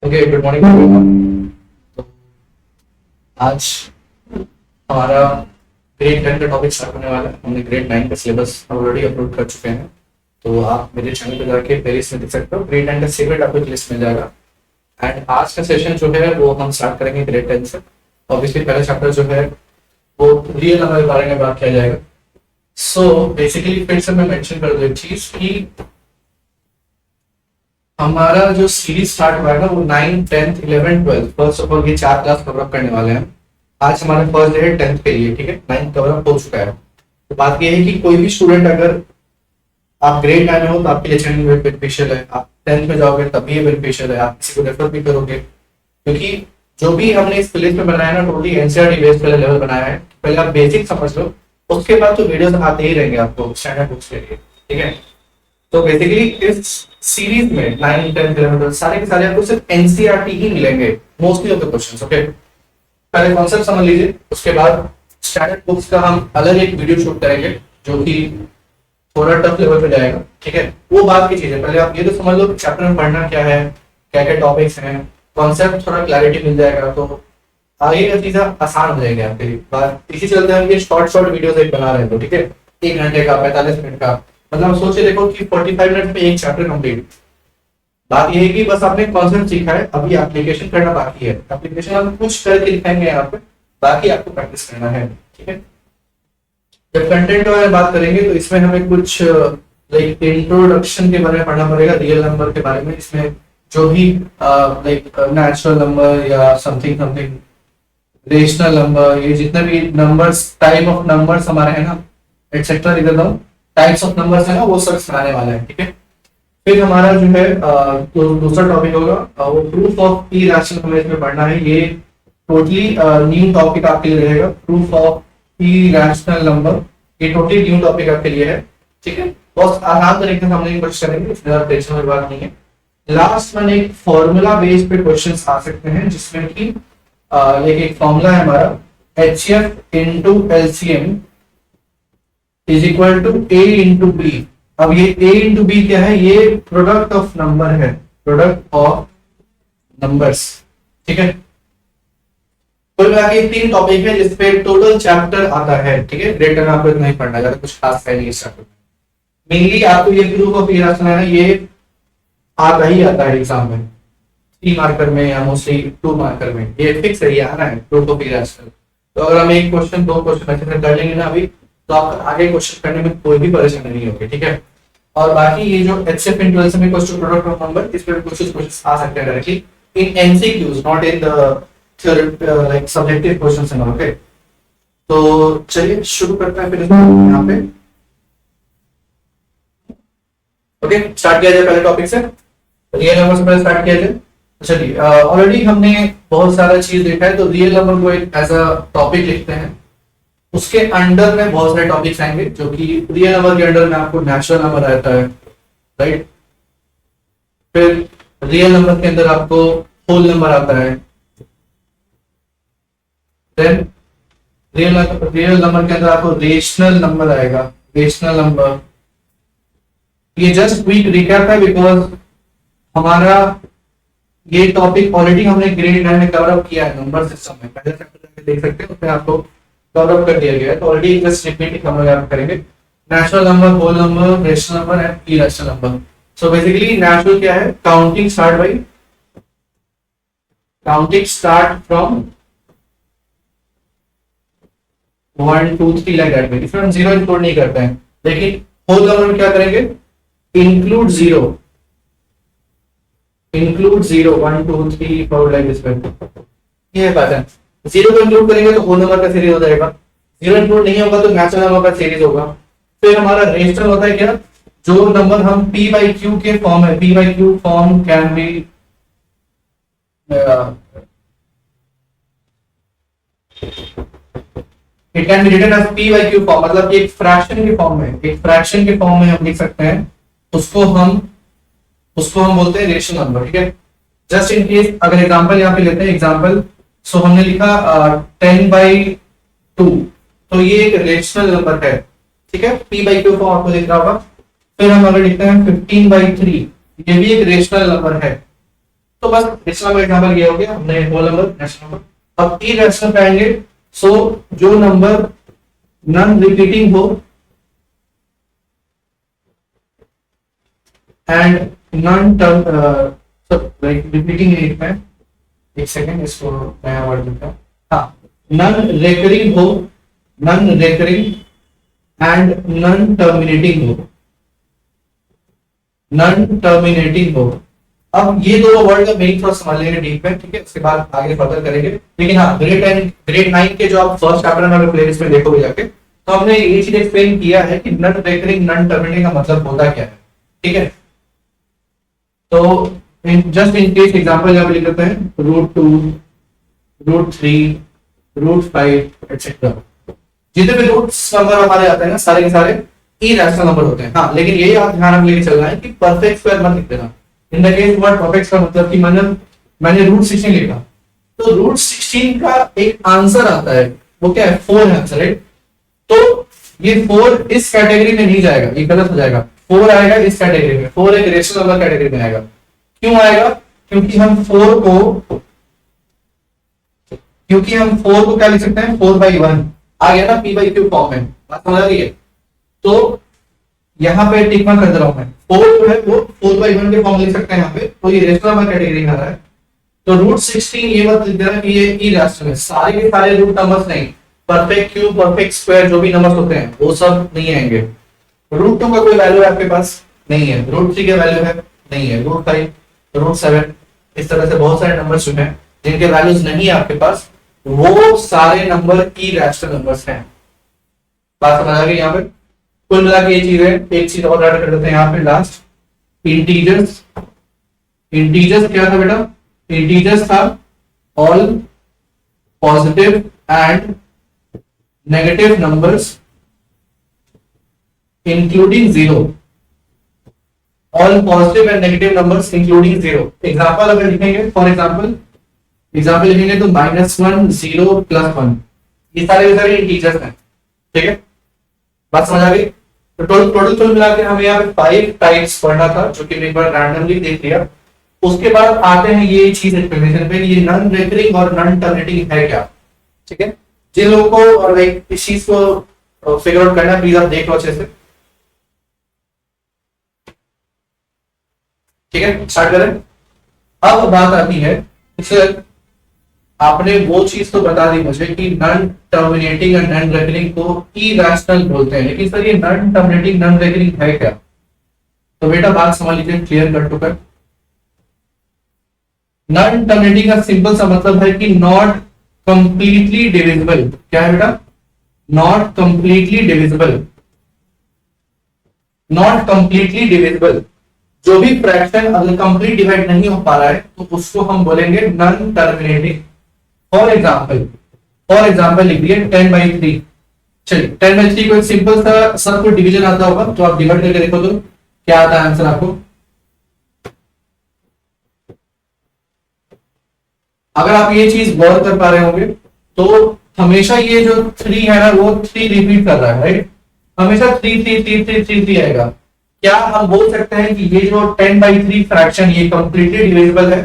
Okay, good morning everyone. तो आज हमारा ग्रेड 10 का टॉपिक स्टार्ट होने वाला है। हमने ग्रेड 9 का सिलेबस ऑलरेडी अपलोड कर चुके हैं, तो आप मेरे चैनल पे जाके प्लेलिस्ट में देख सकते हो। ग्रेड 9 का सेपरेट आपको एक लिस्ट मिल जाएगा। एंड आज का सेशन जो है वो हम स्टार्ट करेंगे ग्रेड 10 से। ऑब्वियसली पहला चैप्टर जो है वो रियल नंबर के बारे में बात किया जाएगा। सो बेसिकली फिर से मैं मेंशन कर दूं एक चीज कि हमारा जो सीरीज स्टार्ट हुआ है ना वो 9, 10, 11, 12 फर्स्ट ऑफ ऑल ये 4 क्लास कवर अप करने वाले हैं। आज हमारा फर्स्ट डे है 10th के लिए, ठीक है। 9th कवर अप हो चुका है। तो बात ये है कि कोई भी स्टूडेंट अगर आप ग्रेड 9 में हो तो आपके लिए चैनल बेनिफिशियल है। आप 10th में जाओगे तब भी ये बेनिफिशियल है। आप किसी को रेफर भी करोगे, क्योंकि जो भी हमने इस प्लेलिस्ट में बनाया ना टोटली एनसीईआरटी बेस्ड वाला लेवल बनाया है। पहले आप बेसिक समझ लो, उसके बाद तो वीडियोस आते ही रहेंगे आपको स्टैंडर्ड बुक्स के लिए, ठीक है। तो बेसिकली इस सीरीज में 9, 10, 11 सारे के सारे आपको सिर्फ एनसीईआरटी ही मिलेंगे, mostly of the questions. Okay, पहले कॉन्सेप्ट समझ लीजिए, उसके बाद स्टैंडर्ड बुक्स का हम अलग एक वीडियो शूट करेंगे जो कि थोड़ा टफ लेवल पे जाएगा, ठीक है। वो बात की चीज है, पहले आप ये तो समझ लो कि चैप्टर में पढ़ना क्या है, क्या क्या टॉपिक्स हैं, कॉन्सेप्ट थोड़ा क्लैरिटी मिल जाएगा तो आगे का चीजें आसान हो जाएंगे आपके लिए। बात इसी चलते हम ये शॉर्ट शॉर्ट वीडियोस एक बना रहे हैं, तो ठीक है। 1 घंटे का, 45 मिनट का, मतलब सोचे देखो कि 45 मिनट में एक चैप्टर कंप्लीट। बात यह है कि बस आपने कॉन्सेप्ट सीखा है, अभी एप्लीकेशन करना बाकी है। एप्लीकेशन हम कुछ करके दिखाएंगे यहाँ पे, बाकी आपको प्रैक्टिस करना है, ठीक है। जब कंटेंट के बारे में बात करेंगे तो इसमें हमें कुछ लाइक इंट्रोडक्शन के बारे में पढ़ना पड़ेगा, रियल नंबर के बारे में। इसमें जो भी लाइक नेचुरल नंबर या समथिंग समथिंग, रेशनल नंबर, ये जितने भी नंबर्स, टाइप ऑफ नंबर्स हमारे हैं ना, एटसेट्रा लिख देता हूँ, टाइप्स ऑफ नंबर्स है ना, वो सब सिखाने वाला है, ठीक है। फिर हमारा जो है तो दूसरा टॉपिक होगा वो प्रूफ ऑफ इरेशनल नंबर। इसमें पढ़ना है, ये टोटली न्यू टॉपिक आपके लिए रहेगा। प्रूफ ऑफ इरेशनल नंबर ये टोटली न्यू टॉपिक आपके लिए है, ठीक है। बहुत आसान तरीके से हम लोग कोशिश करेंगे, इसमें टेंशन वाली बात नहीं है। लास्ट में एक फॉर्मूला बेस्ड पे क्वेश्चंस आ सकते हैं, जिसमें कि एक फॉर्मूला है हमारा HCF into LCM is equal to A into B. अब ये A इंटू बी क्या है? ये प्रोडक्ट ऑफ नंबर है, प्रोडक्ट ऑफ नंबर्स, ठीक है। कुल मिला के 3 टॉपिक है जिसपे टोटल चैप्टर आता है, ठीक है। ग्रेड 10 आपको इतना ही पढ़ना है, कुछ खास है नहीं इस चैप्टर में। मेनली आपको ये प्रूफ ऑफ इरेशनल है ना, ये आता ही आता है एग्जाम में, 3 मार्कर में या मोस्टली 2 मार्कर में, ये फिक्स है, ये आना है प्रूफ ऑफ इरेशनल। तो अगर हम एक क्वेश्चन 2 क्वेश्चन अच्छे से कर लेंगे ना अभी, तो आपको आगे क्वेश्चन करने में कोई भी परेशानी नहीं होगी, ठीक है। और बाकी ये जो HCF into LCM equals to product of number, इस पे कुछ क्वेश्चंस आ सकते हैं directly in MCQs, not in the like subjective questions and okay. तो चलिए शुरू करते हैं फिर यहाँ पे। ओके, स्टार्ट किया जाए पहले टॉपिक से, रियल नंबर से पहले स्टार्ट किया जाए। चलिए, ऑलरेडी हमने बहुत सारा चीज देखा है, तो रियल नंबर को एक एज अ टॉपिक लिखते हैं। उसके अंडर में बहुत सारे टॉपिक्स आएंगे, जो कि रियल नंबर के अंडर में आपको नेचुरल नंबर रहता है, राइट। फिर रियल नंबर के अंदर आपको होल नंबर आता है। देन रियल नंबर के अंदर आपको रेशनल नंबर आएगा, रेशनल नंबर। ये जस्ट क्विक रिकैप है, बिकॉज हमारा ये टॉपिक ऑलरेडी हमने ग्रेड 9 में कवर अप किया है नंबर सिस्टम में। पहले चैप्टर देख सकते हैं, उसमें आपको कवर अप कर दिया गया है। तो ऑलरेडी जस्ट रिपीट हम लोग करेंगे। Natural number, whole number, rational number and irrational number. So basically natural क्या है? Counting start from 1 2 3 like that. इसमें हम 0 इंक्लूड नहीं करते हैं, लेकिन होल नंबर में क्या करेंगे? Include 0 1 2 3 4 like this. ये पैटर्न 0 को इंक्लूड करेंगे तो होल नंबर का सीरीज हो जाएगा, 0 इंक्लूड नहीं होगा तो नेचुरल नंबर का सीरीज होगा। फिर हमारा रेशनल होता है क्या? जो नंबर हम P by Q के फॉर्म है, P by Q form can be it can be written as P by Q form, मतलब एक फ्रैक्शन के फॉर्म में, एक फ्रैक्शन के फॉर्म में हम लिख सकते हैं। उसको हम बोलते हैं रेशनल नंबर, ठीक है। जस्ट इन केस अगर एग्जांपल यहाँ पे लेते हैं, एग्जांपल सो हमने लिखा 10 by 2, तो ये एक रेशनल नंबर है, ठीक है। P by Q फॉर्म आपको दिख रहा होगा। फिर हम अगर लिखते हैं 15 by 3, ये भी एक रेशनल नंबर है, तो बस रैशनल नंबर एग्जांपल ये हो गया, हमने होल नंबर रैशनल नंबर। अब इरेशनल पे आएंगे। सो जो नंबर नॉन रिपीटिंग हो and non term like repeating में, एक सेकेंड इसको नया वर्ड लिखा। हाँ, नॉन रेकरिंग हो, non recurring and non terminating हो, नॉन टर्मिनेटिंग हो। अब ये दो वर्ड का मेन थोड़ा समझ लेंगे डीप में, ठीक है, उसके बाद आगे फर्दर करेंगे। लेकिन हाँ, ग्रेड 9 के जो आप फर्स्ट चैप्टर में प्लेलिस्ट में देखोगे जाके, तो हमने ये चीज एक्सप्लेन किया है कि नॉन रेकरिंग नॉन टर्मिनेटिंग का मतलब होता क्या है, ठीक है। तो जस्ट इन केस एग्जांपल यहाँ पे लिख लेते हैं, √2, √3, √5 एटसेट्रा। जितने भी रूट्स नंबर हमारे आते हैं ना, सारे के सारे इरेशनल नंबर होते हैं। हाँ, लेकिन ये आप ध्यान में लेके चलना है कि परफेक्ट स्क्वायर मत लिख देना। In the case word perfect का मतलब कि मैंने √16 लिखा, तो √16 का एक आंसर आता है, वो क्या है, 4 है आंसर, राइट। तो ये 4 इस कैटेगरी में नहीं जाएगा, ये गलत हो जाएगा। 4 आएगा इस कैटेगरी में, 4 एक रेशनल नंबर कैटेगरी में आएगा। क्यों आएगा? क्योंकि हम 4 को क्या लिख सकते हैं, 4/1 आ गया ना, p/q फॉर्म में, बात समझ आ रही है। तो यहाँ पे टिक मार्क कर दे रहा हूं मैं, 4 जो है वो 4/1 के फॉर्म लिख सकते हैं यहाँ पे, तो ये रेशनल नंबर कैटेगरी में आ रहा है। तो √16 ये मत लिख देना कि ये इरेशनल है, सारे के सारे रूट नंबर्स नहीं, परफेक्ट क्यूब परफेक्ट स्क्वायर जो भी नंबर्स होते हैं वो सब नहीं आएंगे। √2 का कोई वैल्यू आपके पास नहीं है, √3 का वैल्यू है नहीं है, √5, √7, इस तरह से बहुत सारे नंबर्स जो हैं जिनके वैल्यूज नहीं है आपके पास, वो सारे नंबर इरेशनल नंबर्स हैं। बात समझ आ गई यहाँ पे? कुल मिला के ये चीज है। एक चीज और ऐड कर देते हैं यहाँ पे लास्ट, इंटीजर्स। इंटीजर्स क्या था बेटा? इंटीजर्स था all positive and negative numbers including 0, all positive and negative numbers including 0। Example अगर लिखेंगे, फॉर एग्जाम्पल लिखेंगे तो -1, 0, +1, ये सारे इंटीजर्स हैं, ठीक है। बात समझ आ गई? तो टोटल मिला के हमें यहाँ पे 5 टाइप्स पढ़ना था, जो कि एक बार रैंडमली देख लिया। उसके बाद आते हैं ये चीज एक्सप्लेनेशन पे, ये नॉन रेकरिंग और नॉन टर्मिनेटिंग है क्या, ठीक है। जिन लोगों को और इस चीज को फिगर आउट करना, प्लीज आप देख लो अच्छे से, ठीक है। स्टार्ट करें। अब बात आती है, सर आपने वो चीज तो बता दी मुझे कि नॉन टर्मिनेटिंग और नॉन रेकरिंग को इरेशनल बोलते हैं, लेकिन सर ये नॉन टर्मिनेटिंग नॉन रेकरिंग है क्या? तो बेटा बात समझ लीजिए, clear cut to cut. Non terminating का सिंपल सा मतलब है कि नॉट कंप्लीटली डिविजिबल। क्या है बेटा? Not completely divisible, not completely divisible. जो भी फ्रैक्शन अगर कंप्लीट डिवाइड नहीं हो पा रहा है तो उसको हम बोलेंगे नॉन टर्मिनेटिंग। फॉर एग्जाम्पल लिख दिए 10/3। चलिए 10/3 को एक सिंपल सा सब को डिवीजन आता होगा, तो आप डिवाइड करके देखो तो क्या आता है आंसर आपको। अगर आप ये चीज गौर कर पा रहे होंगे तो हमेशा ये जो 3 है ना, वो 3 रिपीट कर रहा है, राइट। हमेशा 3 3 3 3 3 3 आएगा। क्या हम बोल सकते हैं कि ये जो 10/3 फ्रैक्शन ये कंप्लीटली डिविजिबल है?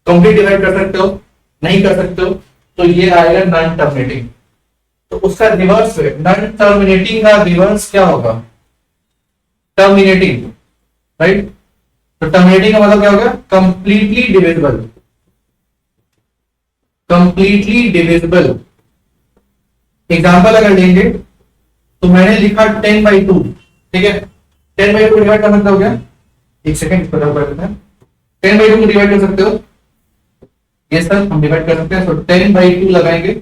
कंप्लीट डिवाइड कर सकते हो? नहीं कर सकते हो, तो ये आएगा नॉन टर्मिनेटिंग। तो उसका रिवर्स है, नॉन टर्मिनेटिंग का रिवर्स क्या होगा? Terminating, right. तो टर्मिनेटिंग का मतलब क्या होगा? Completely divisible, completely divisible. Example अगर लेंगे तो मैंने लिखा 10/2, ठीक है। 10/2 डिवाइड कर सकते हो क्या? एक सेकेंड इसको कर देते हैं। 10/2 को डिवाइड कर सकते हो? यस सर, हम डिवाइड कर सकते हैं। तो 10/2 लगाएंगे,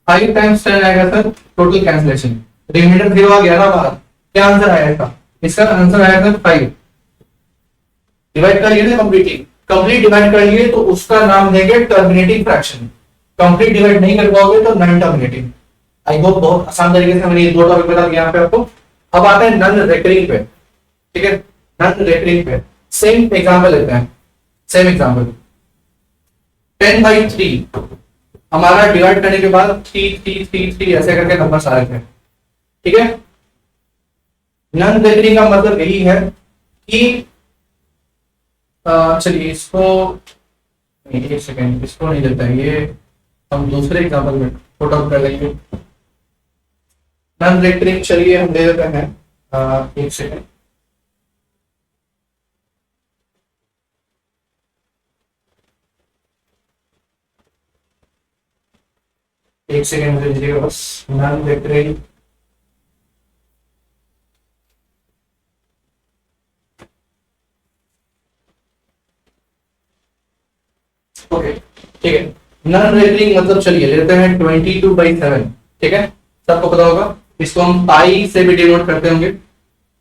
5 टाइम्स 10 आएगा सर, टोटल कैंसिलेशन, रिमाइंडर 0 आ गया ना बाहर। क्या आंसर आया इसका? इसका आंसर आया सर 5। डिवाइड कर लिए कंप्लीटली, कंप्लीट डिवाइड कर लिए तो उसका नाम देंगे टर्मिनेटिंग फ्रैक्शन। कंप्लीट डिवाइड नहीं कर पाओगे तो नॉन टर्मिनेटिंग। आई होप बहुत आसान तरीके से मैंने ये 2 टॉपिक बता दिया यहाँ पे आपको। अब आता है नॉन रेकरिंग पे, ठीक है। नॉन रेकरिंग पे सेम एग्जांपल लेते हैं, सेम एग्जांपल 10/3 हमारा डिवाइड करने के बाद 3 3 3 3 ऐसे करके नंबर आ रहे थे, ठीक है। नॉन रेकरिंग का मतलब यही है कि चलिए इसको एक सेकेंड, इसको नहीं देता है ये, हम दूसरे एग्जाम्पल में पुट आउट कर लेंगे। नॉन रेकरिंग चलिए हम दे देते हैं, एक सेकेंड, एक सेकेंड मुझे दीजिएगा बस। नॉन रेकरिंग ओके ठीक है। नॉन रेकरिंग मतलब चलिए लेते हैं 22/7, ठीक है, सबको पता होगा। इसको हम पाई से भी डिनोट करते होंगे,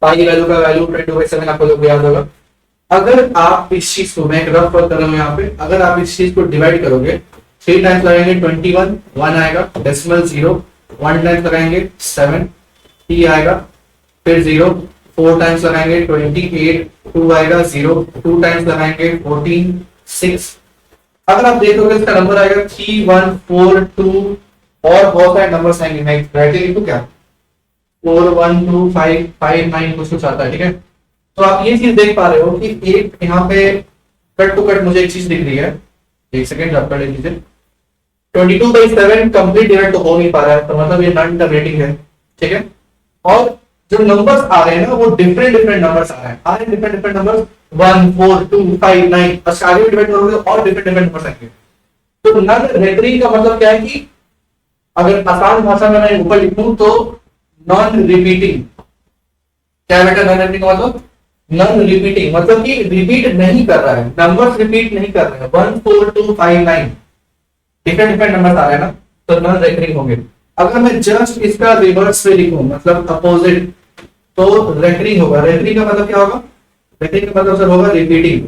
पाई वैल्यू का वैल्यू 22/7 आपको लोग याद होगा। अगर आप इस चीज को, मैं एक रफ वर्क कर रहा हूँ यहाँ पे, अगर आप इस चीज को डिवाइड करोगे, 3 टाइम्स लगाएंगे 21, 1 आएगा, डेसिमल 0, 1 टाइम्स लगाएंगे 7, t आएगा, फिर 0, 4 टाइम्स लगाएंगे 28, 2 आएगा, 0, 2 टाइम्स लगाएंगे 14, 6। अगर आप देखोगे इसका नंबर आएगा 3142, और बहुत सारे नंबर्स आएंगे, मैं राइट लिखूं क्या, 412559 कुछ आता है, ठीक है। तो आप ये चीज देख पा रहे हो कि एक यहाँ पे कट टू कट मुझे एक चीज दिख रही है, एक सेकेंड आप कर लीजिए। 22/7 कंप्लीट डिवाइड तो हो नहीं पा रहा है, तो मतलब ये नॉन टर्मिनेटिंग है, ठीक है। और जो नंबर्स आ रहे हैं ना, वो डिफरेंट डिफरेंट नंबर्स आ रहे हैं डिफरेंट डिफरेंट नंबर्स, 1 4 2 5 9, बस आगे भी डिवाइड करोगे और डिफरेंट डिफरेंट नंबर्स आएंगे। तो नॉन रेकरिंग का मतलब क्या है कि अगर आसान भाषा में मैं ऊपर लिखूं तो नॉन रिपीटिंग, क्या बेटा नॉन रिपीटिंग का मतलब, नॉन रिपीटिंग मतलब कि रिपीट नहीं कर रहा है, नंबर्स रिपीट नहीं कर रहे हैं, 1 4 2 5 9 डिफरेंट डिफरेंट नंबर्स आ रहे हैं ना, तो नॉन रेकरिंग होंगे। अगर मैं जस्ट इसका रिवर्स में लिखूं, मतलब अपोजिट, तो रेकरिंग होगा। रेकरिंग का मतलब क्या होगा, रेकरिंग का मतलब सर होगा repeating.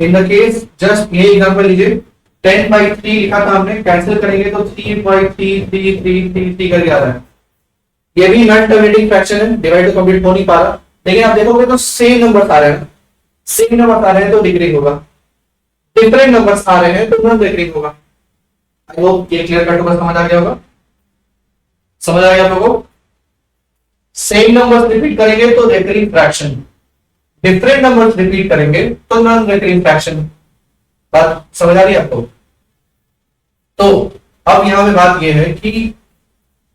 In the case just ये एग्जांपल लीजिए, 10/3 लिखा था हमने, कैंसिल करेंगे तो 3.3333 करके आ रहा है। ये भी नॉन टर्मिनेटिंग फ्रैक्शन है, डिवाइड तो कंप्लीट हो नहीं पा रहा, लेकिन आप देखोगे तो सेम नंबर्स आ रहे हैं, सेम नंबर्स आ रहे हैं तो डिक्रीज होगा, डिफरेंट नंबर्स आ रहे हैं तो नॉन डिक्रीज होगा। आई होप ये क्लियर कट होगा, समझ आ गया होगा, समझ आ गया आप लोगों को। सेम नंबर्स रिपीट करेंगे तो recurring fraction, different numbers repeat करेंगे तो नॉन रिकरिंग फ्रैक्शन। बात समझ आ रही है आपको। तो अब यहां पे बात यह है कि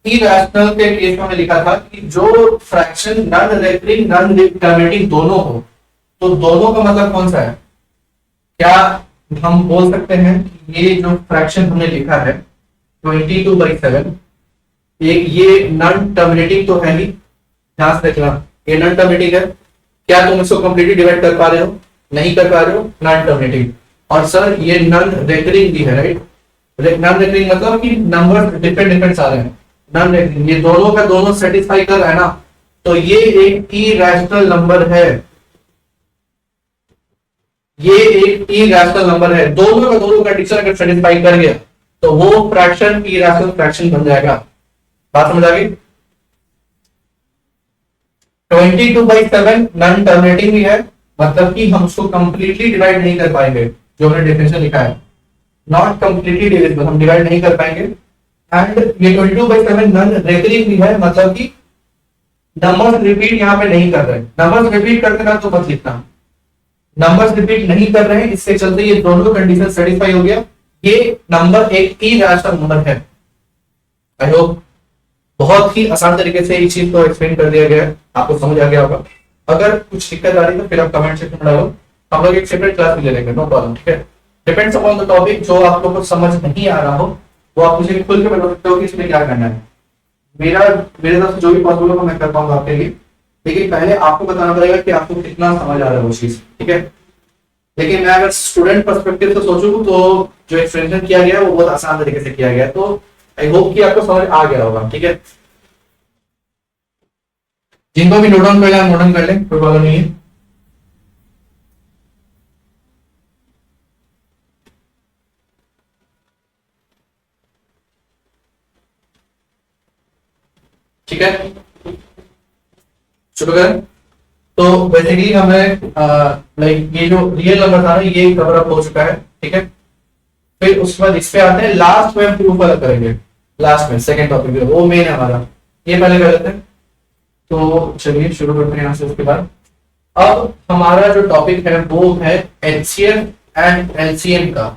इरेशनल के केस में लिखा था कि जो fraction non recurring non terminating दोनों हो, तो दोनों का मतलब कौन सा है, क्या हम बोल सकते हैं कि ये जो फ्रैक्शन हमने लिखा है 22/7, एक ये नॉन टर्मिनेटिंग तो है ही, ध्यान से देखना, ये नॉन टर्मिनेटिंग है, क्या तुम इसको कंप्लीटली डिवाइड कर पा रहे हो, नहीं कर पा रहे हो, नॉन टर्मिनेटिंग। और सर ये नॉन रिकरिंग भी है, राइट, नॉन रिकरिंग मतलब कि नंबर डिफरेंट डिफरेंट आ रहे हैं, नॉन रिकरिंग, ये दोनों का दोनों सेटिस्फाई कर रहा है ना, तो ये एक इरेशनल नंबर है, ये एक इरेशनल नंबर है, दोनों का दोनों कंडीशन अगर सेटिस्फाई कर गया तो वो फ्रैक्शन इरेशनल फ्रैक्शन बन जाएगा। बात समझ आ गई। 22/7 नॉन टर्मिनेटिंग भी है, मतलब कि हम उसको कंप्लीटली डिवाइड नहीं कर पाएंगे, जो हमने डेफिनेशन लिखा है, नॉट कंप्लीटली डिविजिबल, हम डिवाइड नहीं कर पाएंगे। एंड ये 22/7 नॉन रिकरिंग भी है, मतलब कि नंबर्स रिपीट यहाँ पे नहीं कर रहे, नंबर्स रिपीट करते ना तो बस लिखना, नंबर्स रिपीट नहीं कर रहे हैं, इसके चलते ये दोनों कंडीशन सेटिस्फाई हो गया, ये नंबर एक इरेशनल नंबर है। आई होप बहुत ही आसान तरीके से इस चीज को एक्सप्लेन कर दिया गया है, आपको समझ आ गया होगा। अगर कुछ दिक्कत आ रही है तो फिर आप कमेंट सेक्शन में डालो, हम लोग एक सेपरेट क्लास ले लेंगे, नो प्रॉब्लम, ठीक है। डिपेंड्स अपॉन द टॉपिक, जो आप लोगों को समझ नहीं आ रहा हो वो आप मुझे खुल के बता सकते हो कि इसमें क्या करना है। मेरे तरफ से जो भी पॉसिबल होगा मैं कर पाऊंगा आपके लिए, लेकिन पहले आपको बताना पड़ेगा कि आपको कितना समझ आ रहा है वो चीज, ठीक है। लेकिन मैं अगर स्टूडेंट पर्सपेक्टिव से सोचूं तो जो एक्सप्लेनेशन किया गया है वो बहुत आसान तरीके से किया गया है, तो आई होप कि आपको समझ आ गया होगा, ठीक है। जिनको भी नोट डाउन कर लें नोट डाउन कर लें, कोई प्रॉब्लम नहीं है। ठीक है, शुरू करें। तो बेसिकली हमें लाइक ये जो रियल नंबर था ना ये कवर अप हो चुका है, ठीक है। फिर उसके बाद इस पे आते हैं, लास्ट में हम प्रूफ अलग करेंगे, लास्ट में सेकंड टॉपिक वो मेन है हमारा, ये पहले कर लेते हैं। तो चलिए शुरू करते हैं यहाँ से। उसके बाद अब हमारा जो टॉपिक है वो है HCF एंड एलसीएम का।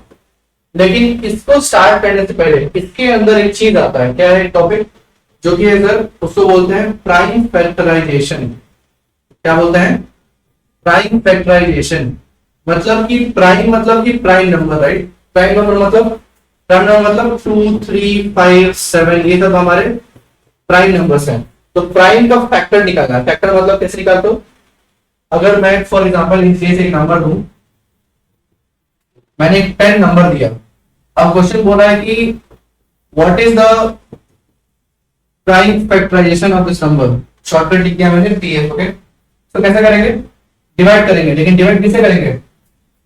लेकिन इसको स्टार्ट करने से पहले इसके अंदर एक चीज आता है, क्या है टॉपिक, जो कि है सर उसको बोलते हैं प्राइम फैक्टराइजेशन। क्या बोलते हैं? Prime factorisation. मतलब कि prime number, right. Prime number मतलब 2 3 5 7, ये सब हमारे प्राइम नंबर्स हैं। तो प्राइम का फैक्टर निकालना है। फैक्टर मतलब कैसे निकालते हो? अगर मैं फॉर एग्जांपल एक नंबर दूं, मैंने एक 10 नंबर दिया, अब क्वेश्चन बोल रहा है कि what is the prime factorisation of this number. Shortcut लिख दिया मैंने पीएफ। ओके, तो कैसे करेंगे? डिवाइड करेंगे, लेकिन डिवाइड किससे करेंगे?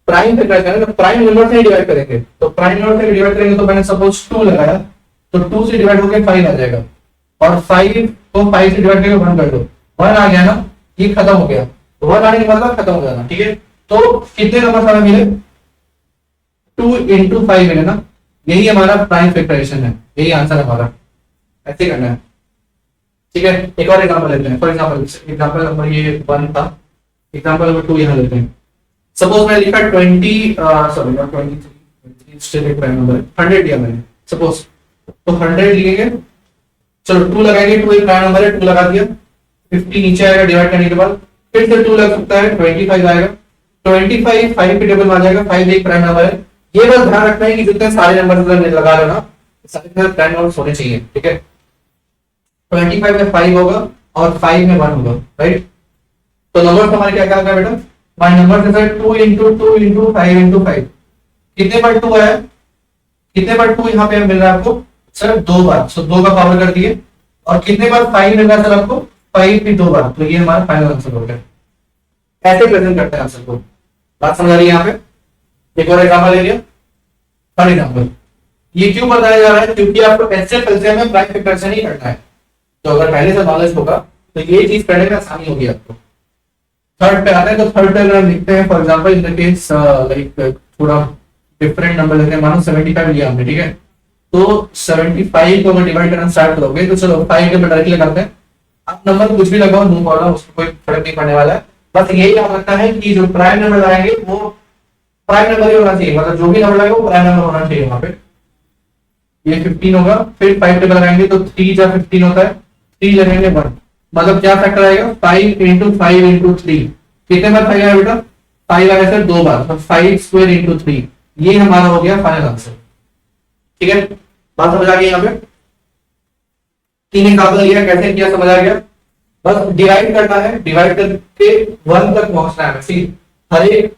प्राइम फैक्टराइज करेंगे तो प्राइम नंबर से डिवाइड करेंगे। तो प्राइम नंबर से डिवाइड करेंगे तो मैंने सपोज 2 लगाया, तो 2 से डिवाइड होकर 5 आ जाएगा, और 5 को 5 से डिवाइड करके 1 कर दो, 1 आ गया ना, ये खत्म हो गया। 1 आने के मतलब खत्म हो जाना, ठीक है। तो कितने नंबर हमें मिले? 2 into 5 मिले ना, यही हमारा प्राइम फैक्टराइजेशन है, यही आंसर हमारा। ऐसे करना है, ठीक है। एक और एग्जांपल लेते हैं। फॉर एग्जांपल नंबर ये 1 था, एग्जांपल नंबर 2 यहां लेते हैं। सपोज मैं लिखा 20 सॉरी नॉट 23 स्टिल एक प्राइम नंबर है, 100 दिया मैंने सपोज, तो 100 लिखेंगे। चलो 2 लगाएंगे, 2 एक प्राइम नंबर है, 2 लगा दिया, 50 नीचे आएगा डिवाइड करने के बाद, फिर से 2 लग सकता है, 25 आएगा, 25 5 के टेबल में आ जाएगा, 5 एक प्राइम नंबर है। ये बस ध्यान रखना है कि जितने सारे नंबर लगा रहे हो ना, सारे प्राइम नंबर होने चाहिए, ठीक है। 25 में 5 होगा और 5 में 1 होगा, राइट। तो नंबर हमारे क्या क्या होगा बेटा? My number is 2 into 2 into 5 into 5। कितने बार 2 आया? कितने बार 2 यहाँ पे मिल रहा है आपको? सर 2 बार, सो 2 का पावर कर दिए। और कितने बार 5 मिल रहा है सर आपको? 5 भी 2 बार, तो ये हमारा फाइनल आंसर हो गया। ऐसे प्रेजेंट करते हैं आंसर को। बात समझ आ रही है यहाँ पे? एक और एग्जाम्पल ले लिया, फॉर एग्जाम्पल ये क्यों बताया जा रहा है? क्योंकि आपको एचसीएफ एलसीएम में प्राइम फैक्टराइजेशन ही करना है। तो अगर पहले से नॉलेज होगा तो ये चीज करने में आसानी होगी आपको। थर्ड पे आते हैं, तो थर्ड पे अगर हम लिखते हैं for example in the case like थोड़ा डिफरेंट नंबर लेते हैं, मानो 75 लिया हमने, ठीक है। तो 75 को अगर डिवाइड करना स्टार्ट करोगे तो चलो 5 के डायरेक्टली लगाते हैं। आप नंबर कुछ भी लगाओ, नो प्रॉब्लम, उसको कोई फर्क नहीं पड़ने वाला है। बस यही याद रखना है कि जो प्राइम नंबर लगाएंगे वो प्राइम नंबर ही होना चाहिए, मतलब जो भी नंबर लगाएगा वो प्राइम नंबर होना चाहिए वहां पे। ये 15 होगा, फिर 5 टेबल लगाएंगे तो 3 जा 15 होता है, 3 लगाएंगे 1, मतलब क्या फैक्टर आएगा? 5 into 5 into 3। कितने बार 5 आया बेटा? 5 आया सर 2 बार, तो 5 स्क्वायर into 3, ये हमारा हो गया फाइनल आंसर, ठीक है। बात समझ आ गई? यहाँ पे 3 एग्जाम्पल लिया, कैसे किया समझ आ गया? बस डिवाइड करना है, डिवाइड करके 1 तक पहुंचना है। सी हर एक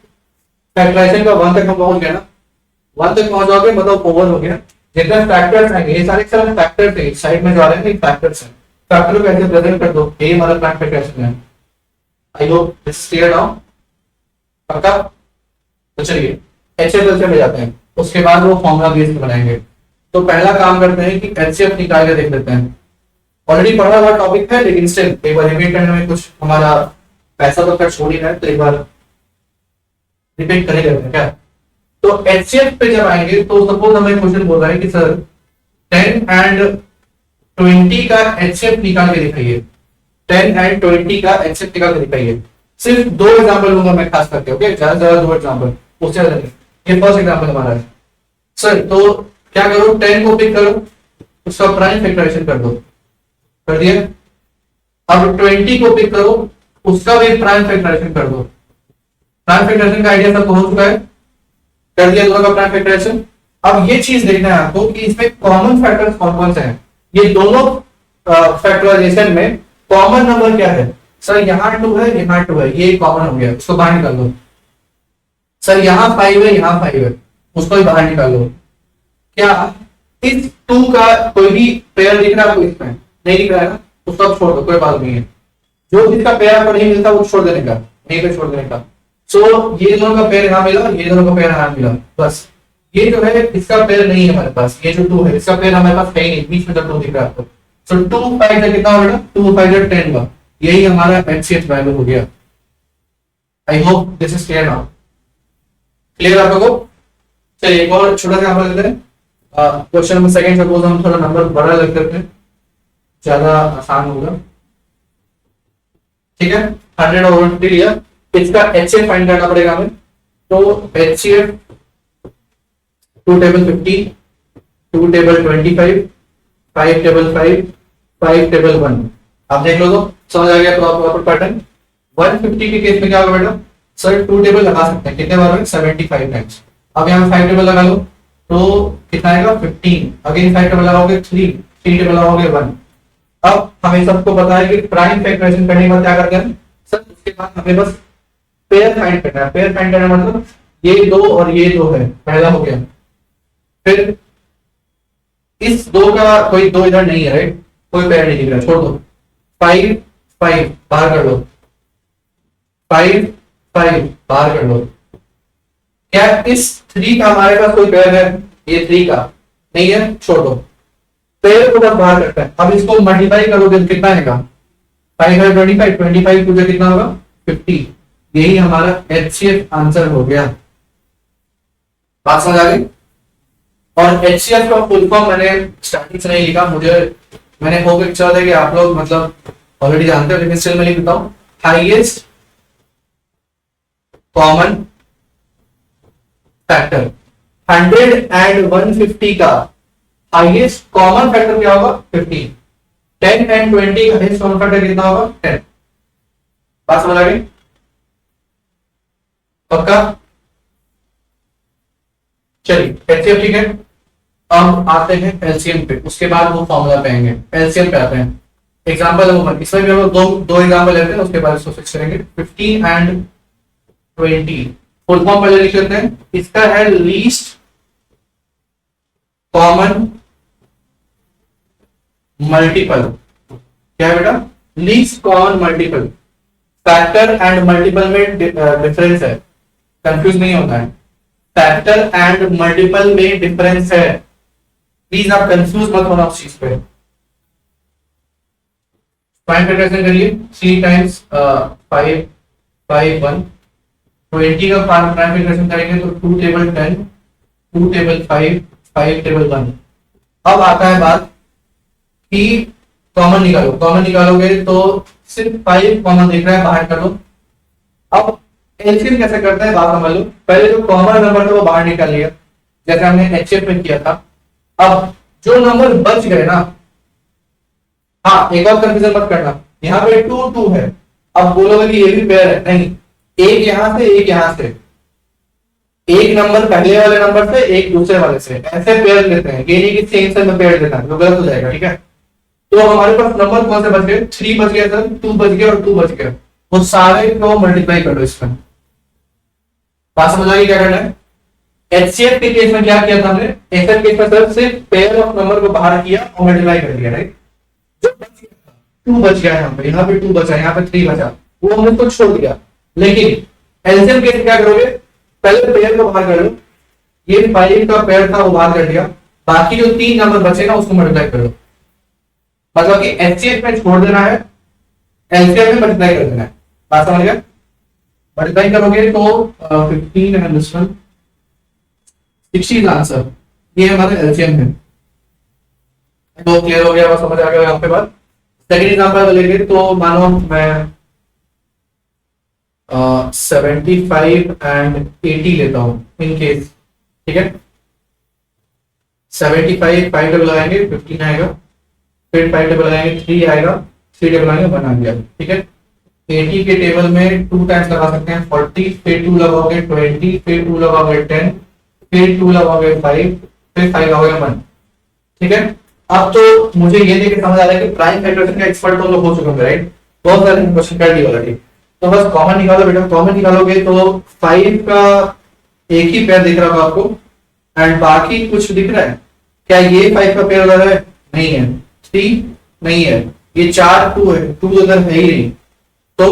फैक्टराइजेशन का 1 तक हम पहुंच गए ना, 1 तक पहुंच जाओगे मतलब ओवर हो गया। जितने फैक्टर्स आएंगे, ये सारे फैक्टर्स थे, साइड में जो आ रहे हैं फैक्टर्स हैं, फैक्टर को ऐसे प्रेजेंट कर दो, ये हमारा प्राइम फैक्टराइजेशन है। I hope this clear now, पक्का? तो चलिए एचसीएफ में जाते हैं, उसके बाद वो फॉर्मूला बेस बनाएंगे। तो पहला काम करते हैं कि एचसीएफ निकाल के देख लेते हैं। ऑलरेडी पढ़ा हुआ टॉपिक है, लेकिन स्टिल एक बार रिपीट करने में कुछ हमारा पैसा तो खर्च हो नहीं रहा है, तो एक बार रिपीट कर ही लेते हैं क्या। तो एचसीएफ पे जब आएंगे तो सपोज हमें क्वेश्चन बोल रहा है कि सर 10 and 20 का एचसीएफ निकाल के दिखाइए, 10 and 20 का एचसीएफ निकाल के दिखाइए। सिर्फ 2 एग्जांपल लूंगा मैं खास करके, ओके, ज्यादा से ज्यादा 2 एग्जांपल, उससे ज्यादा नहीं। ये फर्स्ट एग्जांपल हमारा है सर, तो क्या करो, 10 को पिक करो, उसका प्राइम फैक्टराइजेशन कर दो, कर दिया। अब 20 को पिक करो, उसका भी प्राइम फैक्टराइजेशन कर दो। प्राइम फैक्टराइजेशन का आइडिया सबको हो चुका है, कर दिया दोनों का प्राइम फैक्टराइजेशन। अब ये चीज देखना है आपको कि इसमें कॉमन फैक्टर्स कौन कौन से हैं। ये दोनों फैक्टराइजेशन में कॉमन नंबर क्या है? सर यहाँ 2 है, यहाँ 2 है, ये कॉमन हो गया, उसको बाहर निकाल दो। सर यहाँ 5 है, यहाँ 5 है, उसको भी बाहर निकाल लो। क्या इस 2 का कोई भी पेयर दिख रहा है आपको? इसमें नहीं दिख रहा है ना, उसको आप छोड़ दो, कोई बात नहीं है। जो जिसका पेयर आपको नहीं मिलता वो छोड़ देने का, नहीं पे छोड़ देने का। सो ये दोनों का पेयर यहाँ मिला, ये दोनों का पेयर यहाँ मिला, बस। ये जो है इसका पेयर नहीं है हमारे पास, ये जो 2 है इसका पेयर हमारे पास है ही नहीं, बीच में जब 2 दिख रहा है आपको। सो 2 5 का कितना होगा? 2 5 10 का, यही हमारा एचसीएफ वैल्यू हो गया। I hope this is clear now, clear आप लोगों को? चलिए एक और छोटा सा एग्जांपल लेते हैं। क्वेश्चन नंबर सेकंड, सपोज हम थोड़ा नंबर बड़ा लग करते हैं, ज्यादा आसान होगा, ठीक है। 100 और 50 लिया, इसका एचसीएफ फाइंड करना पड़ेगा हमें। तो HCF two table 15, two table 25, five table 5, five table 1। आप देख लो तो समझ आ गया प्रॉपर पैटर्न। 150 के केस में क्या होगा बेटा, सर टू टेबल लगा सकते हैं, कितने बार में 75 टाइम्स। अब यहाँ फाइव टेबल लगा लो तो कितना आएगा 15, अगेन फाइव टेबल लगाओगे 3, थ्री टेबल लगाओगे 1। अब हमें सबको पता है कि प्राइम फैक्टराइजेशन करने के बाद क्या करते हैं सर, उसके बाद हमें बस पेयर फाइंड करना है। पेयर फाइंड करना मतलब ये दो और ये दो है, पहला हो गया। फिर इस दो का कोई दो इधर नहीं है, राइट, कोई पेयर नहीं दिख रहा, छोड़ दो। 5 5 बाहर कर लो, 5 5 बाहर कर लो। क्या इस 3 का हमारे पास कोई पेयर है, ये 3 का नहीं है, छोड़ दो। पेयर को बस बाहर करता है। अब इसको मल्टीप्लाई करोगे तो कितना आएगा, 5 है 25, 25 टू कितना होगा 50। यही हमारा एचसीएफ आंसर हो गया। बात समझ आ गई। और एचसीएफ का फुल फॉर्म मैंने स्टार्टिंग से नहीं लिखा, मैंने होप इच्छा था कि आप लोग मतलब ऑलरेडी जानते हो, लेकिन स्टिल मैं लिख देता हूं। हाईएस्ट कॉमन फैक्टर 100 एंड 150 का हाईएस्ट कॉमन फैक्टर क्या होगा 50। 10 एंड 20 का हाईएस्ट कॉमन फैक्टर कितना होगा 10। बात समझ आ गई, पक्का। चलिए एचसीएफ ठीक है। अब आते हैं एलसीएम पे, उसके बाद वो फॉर्मूला पे आएंगे। एलसीएम पे आते हैं। एग्जांपल नंबर 1, इसमें भी हम लोग दो एग्जांपल लेते हैं, उसके बाद इसको फिक्स करेंगे। 15 एंड 20 फुल फॉर्म पहले लिख लेते हैं। इसका है लीस्ट कॉमन मल्टीपल। क्या है बेटा, least common multiple. Factor and multiple में डिफरेंस है, कंफ्यूज नहीं होता है। फैक्टर एंड मल्टीपल में डिफरेंस है, प्लीज आप कंफ्यूज मत होना उस चीज पे। फाइंड फैक्टराइजेशन करिए। 3 टाइम्स 5 5 1। 20 का प्राइम फैक्टराइजेशन करेंगे तो 2 टेबल 10, 2 टेबल 5, 5 टेबल 1। अब आता है बात कि कॉमन निकालो। कॉमन निकालोगे तो सिर्फ 5 कॉमन दिख रहा है, बाहर कर लो। अब एलसीएम कैसे करता है बात समझ लो। पहले जो कॉमन नंबर था वो बाहर निकाल लिया, जैसे हमने एचसीएफ में किया था। अब जो नंबर बच गए ना, हाँ एक और कंफ्यूजन मत करना, यहाँ पे 2 2 है। अब बोलोगे कि ये भी पेयर है, नहीं, एक यहां से एक यहां से, एक नंबर पहले वाले नंबर से एक दूसरे वाले से, ऐसे पेयर लेते हैं। ये नहीं कि सेम से में पेयर देता है, तो गलत हो जाएगा, ठीक है। तो हमारे पास नंबर कौन से बच गए, 3 बच गया सर, 2 बच गया और 2 बच गया। वो सारे को मल्टीप्लाई कर दो इसमें। बात समझ आ गई क्या करना है। एचसीएफ के केस में क्या किया था हमने, एचसीएफ केस में सर सिर्फ पेयर ऑफ नंबर को बाहर किया और मल्टीप्लाई कर दिया, राइट। जो बच गया 2 बच गया, यहाँ पे 2 बचा, यहाँ पे 3 बचा, वो हमने तो छोड़ दिया। लेकिन एलसीएम केस में क्या करोगे, पहले पेयर को बाहर कर लो। ये 5 का पेयर था वो बाहर कर दिया, बाकी जो 3 नंबर बचे ना उसको मल्टीप्लाई कर लो। मतलब कि एचसीएफ में छोड़ देना है, एलसीएम में मल्टीप्लाई कर देना है। बात समझ गया। मल्टीप्लाई करोगे तो 15 and this one 60 is answer. ये हमारा एलसीएम है। तो क्लियर हो गया, बस समझ आ गया यहाँ पे बात। सेकंड एग्जांपल लेंगे तो मानो मैं 75 एंड 80 लेता हूं इन केस, ठीक है। 75 5 टेबल लगाएंगे 15 आएगा, फिर 5 टेबल लगाएंगे 3 आएगा, 3 टेबल लगाएंगे 1 आ गया, ठीक है। 80 के टेबल में 2 टाइम्स लगा सकते हैं 40, फिर 2 लगाओगे 20, फिर 2 लगाओगे 10, फिर 2 लगाओगे 5, फिर 5 लगाओगे 1, ठीक है। अब तो मुझे ये देख के समझ आ रहा है कि प्राइम फैक्टराइजेशन का एक्सपर्ट तो लोग हो चुके होंगे, राइट। बहुत सारे क्वेश्चन कर दिए ऑलरेडी। तो बस कॉमन निकालो बेटा। कॉमन निकालोगे तो 5 का एक ही पेयर दिख रहा होगा आपको, एंड बाकी कुछ दिख रहा है क्या, ये 5 का पेयर उधर है नहीं है, 3 नहीं है, ये 4 2 है, 2 उधर है ही नहीं। तो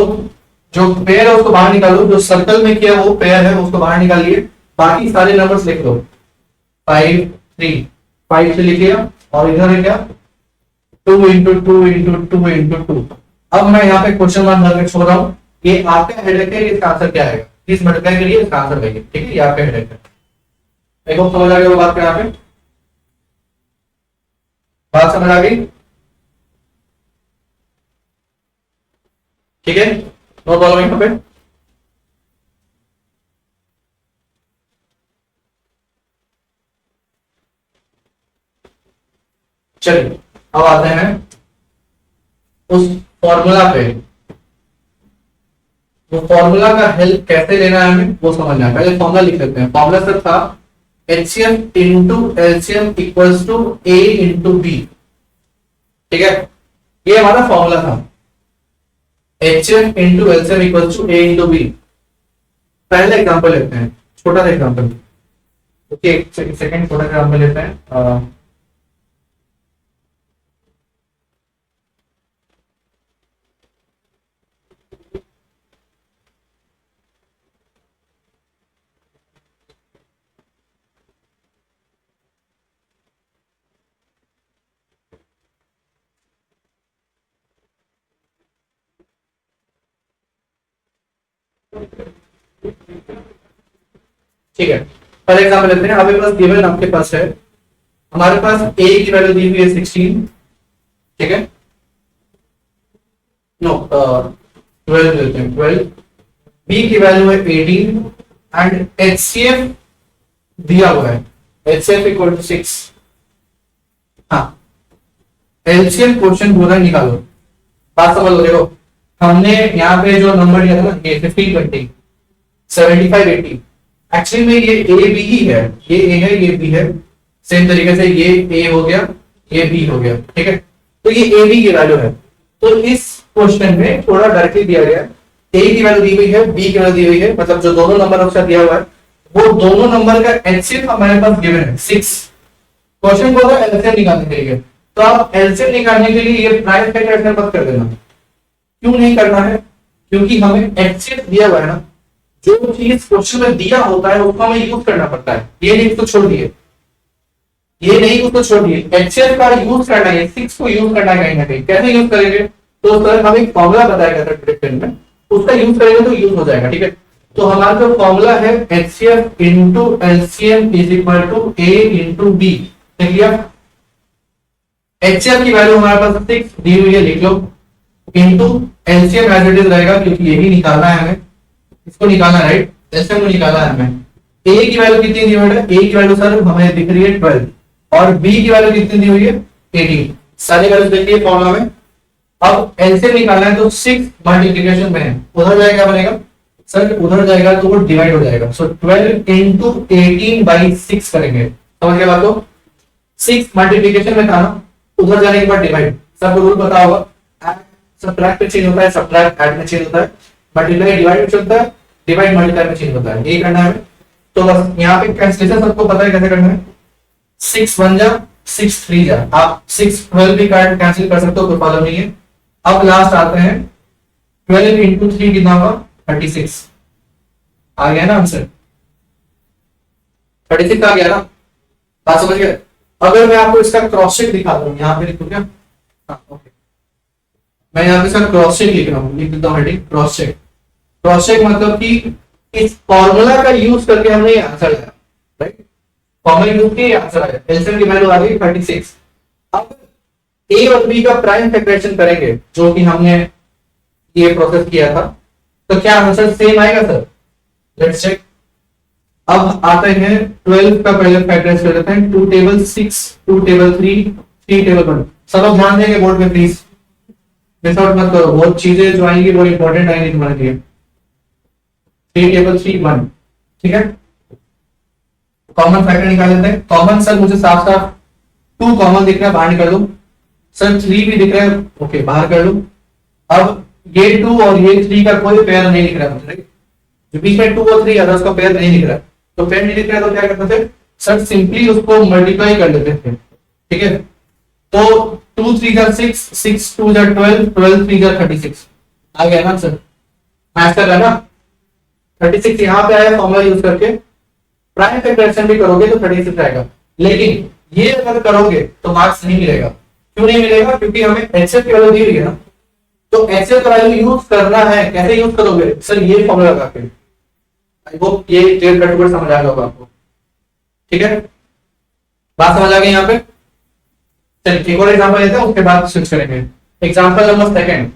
जो पेयर है उसको बाहर निकालो, जो सर्कल में किया वो पेयर है उसको बाहर निकालिए, बाकी सारे नंबर्स लिख लो। 5 3 5 से लिख लिया, और इधर है क्या 2 इंटू 2 इंटू 2 इंटू 2। अब मैं यहाँ पे क्वेश्चन मार्क लगा के छोड़ रहा हूँ, ये आपका हेडेक है, इसका आंसर क्या आएगा, प्लीज मल्टीप्लाई करिए, इसका आंसर करिए, ठीक है। ये आपका हेडेक है। एक बार समझ आ गया वो बात क्या, यहाँ पे बात समझ आ गई, ठीक है। नो प्रॉब्लम यहाँ पे। चलिए अब आते हैं उस फॉर्मूला पे। वो फॉर्मूला का हेल्प कैसे लेना है हमें वो समझना है। पहले फॉर्मूला लिख लेते हैं। फॉर्मूला सर था HCF into LCM equals to A into B. ठीक है, ये हमारा फॉर्मूला था, HCF into LCM equals to A into B. पहले एग्जांपल लेते हैं, छोटा सा एग्जांपल। ओके, एक सेकंड, छोटा सा एग्जांपल लेते हैं। ठीक है, पहले एग्जांपल लेते हैं। हमारे पास गिवन आपके पास है, हमारे पास ए की वैल्यू दी हुई है 16, ठीक है, नो 12 लेते हैं, 12। बी की वैल्यू है 18 एंड एचसीएफ दिया हुआ है, एचसीएफ इक्वल टू 6। हाँ, एलसीएम क्वेश्चन बोला निकालो। बात समझ लो, देखो हमने यहाँ पे जो नंबर दिया था ना, ये 15 20 75 80, एक्चुअली में ये ए बी ही है, ये ए है ये बी है। सेम तरीके से ये ए हो गया ये बी हो गया, ठीक है। तो ये ए बी की वैल्यू है। तो इस क्वेश्चन में थोड़ा डायरेक्टली दिया गया, ए की वैल्यू दी हुई है, बी की वैल्यू दी हुई है, मतलब जो दोनों नंबर आपका दिया हुआ है वो दोनों नंबर का एचसीएफ हमारे पास गिवन है 6। क्वेश्चन बोल रहा है एलसीएम निकालने के लिए, तो आप एलसीएम निकालने के लिए ये प्राइम फैक्टर मत कर देना। क्यों नहीं करना है? क्योंकि हमें एचसीएफ दिया हुआ है ना, जो चीज क्वेश्चन में दिया होता है उसको हमें यूज करना पड़ता है। ये नहीं उसको छोड़ दिए, ये नहीं उसको छोड़ दिए, एचसीएफ का यूज करना है, 6 को यूज करना है कहीं ना कहीं। कैसे यूज करेंगे? तो सर हम एक फॉर्मूला बताया गया था प्रेडिक्शन में, उसका यूज करेंगे तो यूज हो जाएगा, ठीक है। तो हमारा जो फॉर्मूला है HCF into LCM is equal to A into B, देख लिया। एचसीएफ की वैल्यू हमारे पास 6 दी हुई है, लिख लो, into LCM as it is रहेगा क्योंकि यही निकालना है हमें, इसको निकालना है, राइट, एलसीएम को निकालना है हमें। ए की वैल्यू कितनी दी हुई है? ए की वैल्यू सर हमें दिख रही है 12 और बी की वैल्यू कितनी दी हुई है? 18। सारी वैल्यू देखिए फॉर्मूला में। अब एलसीएम निकालना है तो 6 मल्टीप्लिकेशन में है, उधर जाएगा क्या बनेगा सर? उधर जाएगा तो वो डिवाइड हो जाएगा। सो 12 इंटू 18 बाई 6 करेंगे, समझ गए बात को? 6 मल्टीप्लिकेशन में था ना, उधर जाने के बाद डिवाइड। सबको रूल पता होगा, सब्ट्रैक्ट में चेंज होता है, सब्ट्रैक्ट ऐड में चेंज होता है, मल्टीप्लाई डिवाइड में चेंज होता है, डिवाइड मल्टीप्लाई में चेंज होता है। यही करना है। तो बस यहाँ पे कैंसिलेशन सबको पता है कैसे करना है। 6 1 जा 6 3 जा, आप 6 12 भी कैंसिल कर सकते हो, कोई प्रॉब्लम नहीं है। अब लास्ट आते हैं 12 इंटू 3 कितना होगा? 36 आ गया ना आंसर, 36 आ गया ना, बात समझ गए? अगर मैं आपको इसका क्रॉस चेक दिखा दूं, यहाँ पे लिखूं क्या? हाँ ओके, मैं यहाँ पे इसका क्रॉस चेक लिख रहा हूँ, लिख देता हूँ heading cross check. Cross check मतलब कि इस फॉर्मूला का यूज करके हमने ये आंसर लाया, राइट, फॉर्मूला यूज किया आंसर आया, एलसीएम की वैल्यू आ गई 36। अब ए और बी का प्राइम फैक्टराइजेशन करेंगे जो कि हमने ये प्रोसेस किया था, तो क्या आंसर सेम आएगा सर? Let's check. अब आते हैं 12 का पहले फैक्टराइज कर लेते हैं। 2 टेबल 6 2 टेबल 3 3 टेबल 1। सब लोग ध्यान देंगे बोर्ड पे प्लीज, मिस आउट मत करो, बहुत चीजें जो आएंगी वो इंपॉर्टेंट आएंगी तुम्हारे लिए। 3 टेबल 3 1, ठीक है। कॉमन फैक्टर निकाल लेते हैं। कॉमन सर मुझे साफ साफ 2 कॉमन दिख रहा है, बाहर निकाल दो। सर 3 भी दिख रहा है, ओके बाहर कर लो। अब ये 2 और ये 3 का कोई पेयर नहीं दिख रहा है मुझे, जो बीच में 2 और 3 अदर्स का पेयर नहीं दिख रहा है, तो पेयर नहीं दिख रहा है तो क्या करते थे सर? सिंपली उसको मल्टीप्लाई कर लेते थे, ठीक है। तो 2 3 जा 6 6 2 जा 12 12 3 जा 36 आ गया ना सर? मैच कर रहा है ना? 36 यहाँ पे आया फॉर्मूला यूज करके। प्राइम फैक्टराइजेशन भी करोगे तो 36 आएगा, लेकिन ये अगर करोगे तो मार्क्स नहीं मिलेगा। क्यों नहीं मिलेगा? क्योंकि हमें एचसीएफ की वैल्यू दी हुई है ना, तो एचसीएफ का वैल्यू यूज करना है। कैसे यूज करोगे सर? ये फॉर्मूला लगा के। आई होप ये क्लियर कट वर्ड समझ आ गया होगा आपको, ठीक है, बात समझ आ गई यहाँ पे। चलिए एक और एग्जांपल लेते हैं, उसके बाद स्विच करेंगे। एग्जांपल नंबर 2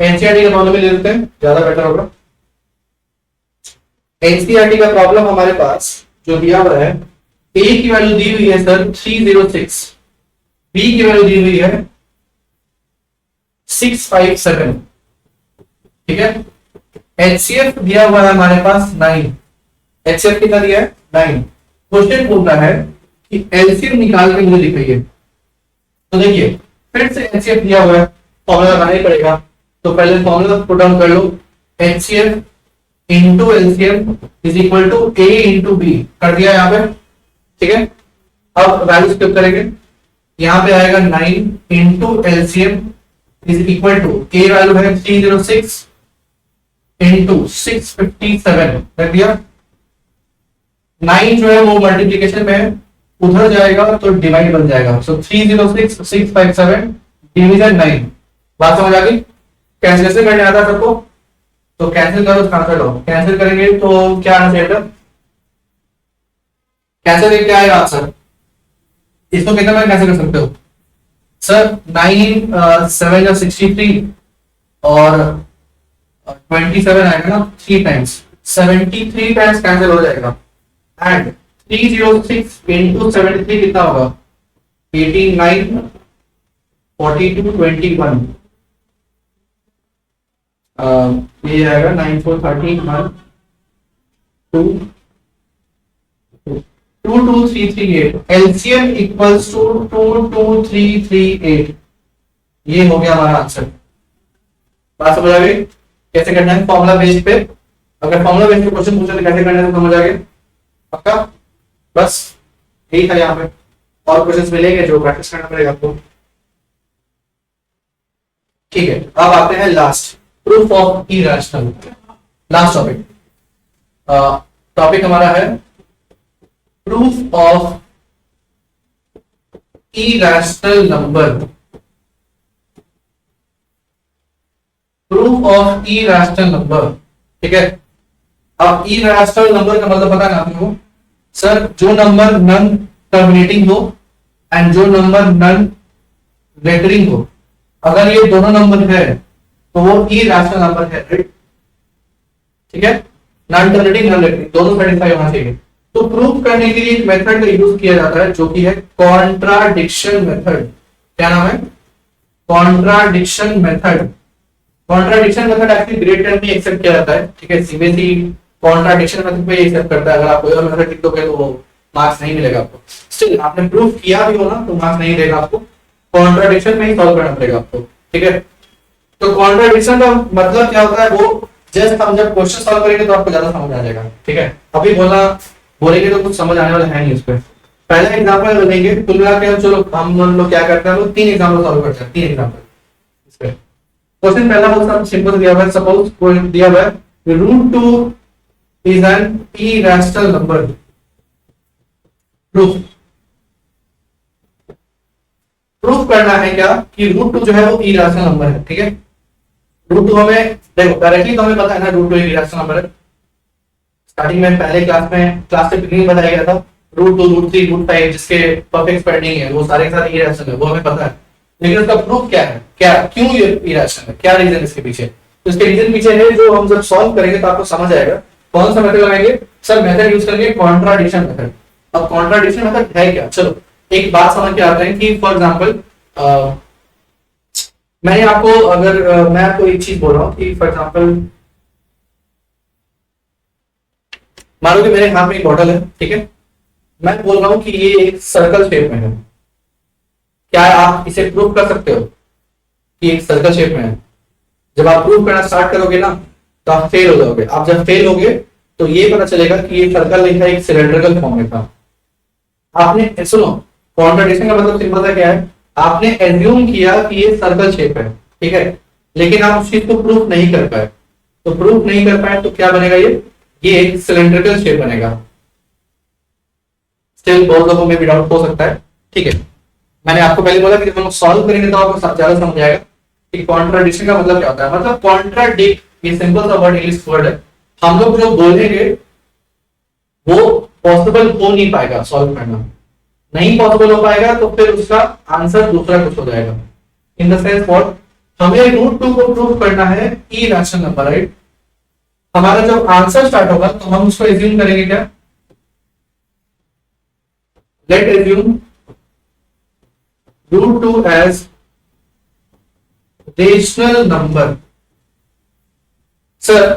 एनसीईआरटी का प्रॉब्लम ले लेते हैं, ज्यादा बेटर होगा। एनसीईआरटी का प्रॉब्लम हमारे पास जो दिया हुआ है, ए की वैल्यू दी हुई है सर 306, बी की वैल्यू दी हुई है 657, ठीक है। एचसीएफ दिया हुआ है हमारे पास 9, एचसीएफ कितना दिया है 9। क्वेश्चन बोल रहा है कि एलसीएम निकाल के मुझे दिखाइए। तो देखिए फिर से एचसीएफ दिया हुआ है, फॉर्मूला लगाना ही पड़ेगा। तो पहले फॉर्मूला पुट डाउन कर लो, HCF into LCM is equal to A into B, कर दिया यहाँ पे, ठीक है। अब वैल्यू स्किप करेंगे, यहाँ पे आएगा 9 into LCM is equal to A value है 306 इंटू 657, कर दिया। 9 जो है वो मल्टीप्लीकेशन में है, उधर जाएगा तो डिवाइड बन जाएगा। सो 306 657 डिवीजन 9, बात समझ आ गई। कैंसिलेशन करने आता है सबको, तो कैंसिल करो, ट्रांसफर लो, कैंसिल करेंगे तो क्या आना चाहिए, कैंसिल करके क्या आएगा आंसर। इसको कितना में कैंसिल कर सकते हो सर, 9 7 या 63 और 27 आएगा ना, 3 टाइम्स 73 टाइम्स कैंसिल हो जाएगा। एंड 306 इंटू 73 कितना होगा, 89 42 21, ये आएगा 9 4 13 1 2 22338, एलसीएम इक्वल्स टू 22338, ये हो गया हमारा आंसर। बात समझ आ गई कैसे करना है फॉर्मूला बेस पे। अगर फॉर्मूला बेस पे क्वेश्चन पूछे तो कैसे करना है तो समझ आ गया पक्का। बस यही था यहाँ पे, और क्वेश्चंस मिलेंगे जो प्रैक्टिस करना पड़ेगा आपको, ठीक है। अब आते हैं last, proof of irrational, last topic. Topic हमारा है proof of irrational number, proof of irrational number, ठीक है। अब इरेशनल नंबर का मतलब पता है ना आपको सर, जो नंबर नन टर्मिनेटिंग हो एंड जो नंबर नन रेकरिंग हो, अगर ये दोनों नंबर है तो वो इरेशनल नंबर है, राइट, ठीक है। नॉन टर्मिनेटिंग नॉन रेकरिंग दोनों सेटिस्फाई होना चाहिए। तो प्रूफ करने के लिए एक मेथड का यूज किया जाता है जो कि है कॉन्ट्राडिक्शन मेथड। क्या नाम है, contradiction method. Contradiction method actually grade 10 में एक्सेप्ट किया जाता है, ठीक है। सीबीएसई कॉन्ट्राडिक्शन मेथड पे एक्सेप्ट करता है, अगर आप कोई और मेथड लिख दोगे तो वो मार्क्स नहीं मिलेगा आपको। स्टिल आपने प्रूफ किया भी हो ना तो मार्क्स नहीं देगा आपको, कॉन्ट्राडिक्शन में ही सॉल्व करना पड़ेगा आपको, ठीक है। तो कॉन्ट्राडिक्शन का मतलब क्या होता है, वो जस्ट हम जब क्वेश्चन सॉल्व करेंगे तो आपको ज्यादा समझ आ जाएगा, ठीक है। अभी बोलेंगे तो कुछ समझ आने वाला है नहीं। उस पर पहला एग्जांपल लेंगे, कुल मिला के चलो हम लोग क्या करते हैं, हम लोग 3 एग्जांपल सॉल्व करते हैं, 3 एग्जांपल इस पे। क्वेश्चन पहला बहुत सिंपल दिया हुआ है, सपोज दिया हुआ है √2 is an irrational number. Proof करना है क्या कि √2 जो है वो इरेशनल नंबर है, ठीक है। √2 हमें देखो डायरेक्टली तो हमें पता है ना √2 एक इरेशनल नंबर है। स्टार्टिंग में पहले क्लास से बिगिनिंग बताया गया था √2 √3 √5 जिसके परफेक्ट स्क्वायर नहीं है वो सारे के सारे इरेशनल है, वो हमें पता है। लेकिन उसका प्रूफ क्या है, क्या क्यों ये इरेशनल है, क्या रीजन इसके पीछे। तो इसके रीजन पीछे है जो हम जब सॉल्व करेंगे तो आपको समझ आएगा। कौन सा मेथड लगाएंगे सर, मेथड यूज करेंगे कॉन्ट्राडिक्शन मेथड। अब कॉन्ट्राडिक्शन मेथड है क्या, चलो एक बात समझ के आते हैं कि फॉर एग्जांपल मैंने आपको अगर मैं आपको एक चीज बोल रहा हूँ कि फॉर एग्जांपल मान लो कि मेरे हाथ में एक बॉटल है, ठीक है। मैं बोल रहा हूं कि ये एक सर्कल शेप में है, क्या आप इसे प्रूव कर सकते हो कि एक सर्कल शेप में है। जब आप प्रूव करना स्टार्ट करोगे ना तो आप फेल हो जाओगे। आप जब फेल होगे तो ये पता चलेगा कि ये सर्कल नहीं था, एक सिलेंड्रिकल फॉर्म में था। आपने सुनो, कॉन्ट्राडिक्शन का मतलब सिंपल सा क्या है, आपने एज्यूम किया कि ये सर्कल शेप है, ठीक है, लेकिन आप उस चीज को प्रूफ नहीं कर पाए। तो प्रूफ नहीं कर पाए तो क्या बनेगा, ये एक सिलेंड्रिकल शेप बनेगा। स्टिल बहुत लोगों में भी डाउट हो सकता है, ठीक है। मैंने आपको पहले बोला कि जब हम सॉल्व करेंगे तो आपको ज्यादा समझ आएगा कि कॉन्ट्राडिक्शन का मतलब क्या होता है। मतलब कॉन्ट्राडिक्ट, ये सिंपल सा वर्ड इंग्लिश वर्ड है, हम लोग जो बोलेंगे वो पॉसिबल हो नहीं पाएगा, सॉल्व करना नहीं पॉसिबल हो पाएगा तो फिर उसका आंसर दूसरा कुछ हो जाएगा। इन द सेंस व्हाट, हमें √2 को प्रूव करना है इरेशनल नंबर, राइट। हमारा जब आंसर स्टार्ट होगा तो हम उसको एज्यूम करेंगे क्या, let assume root 2 as rational number. Sir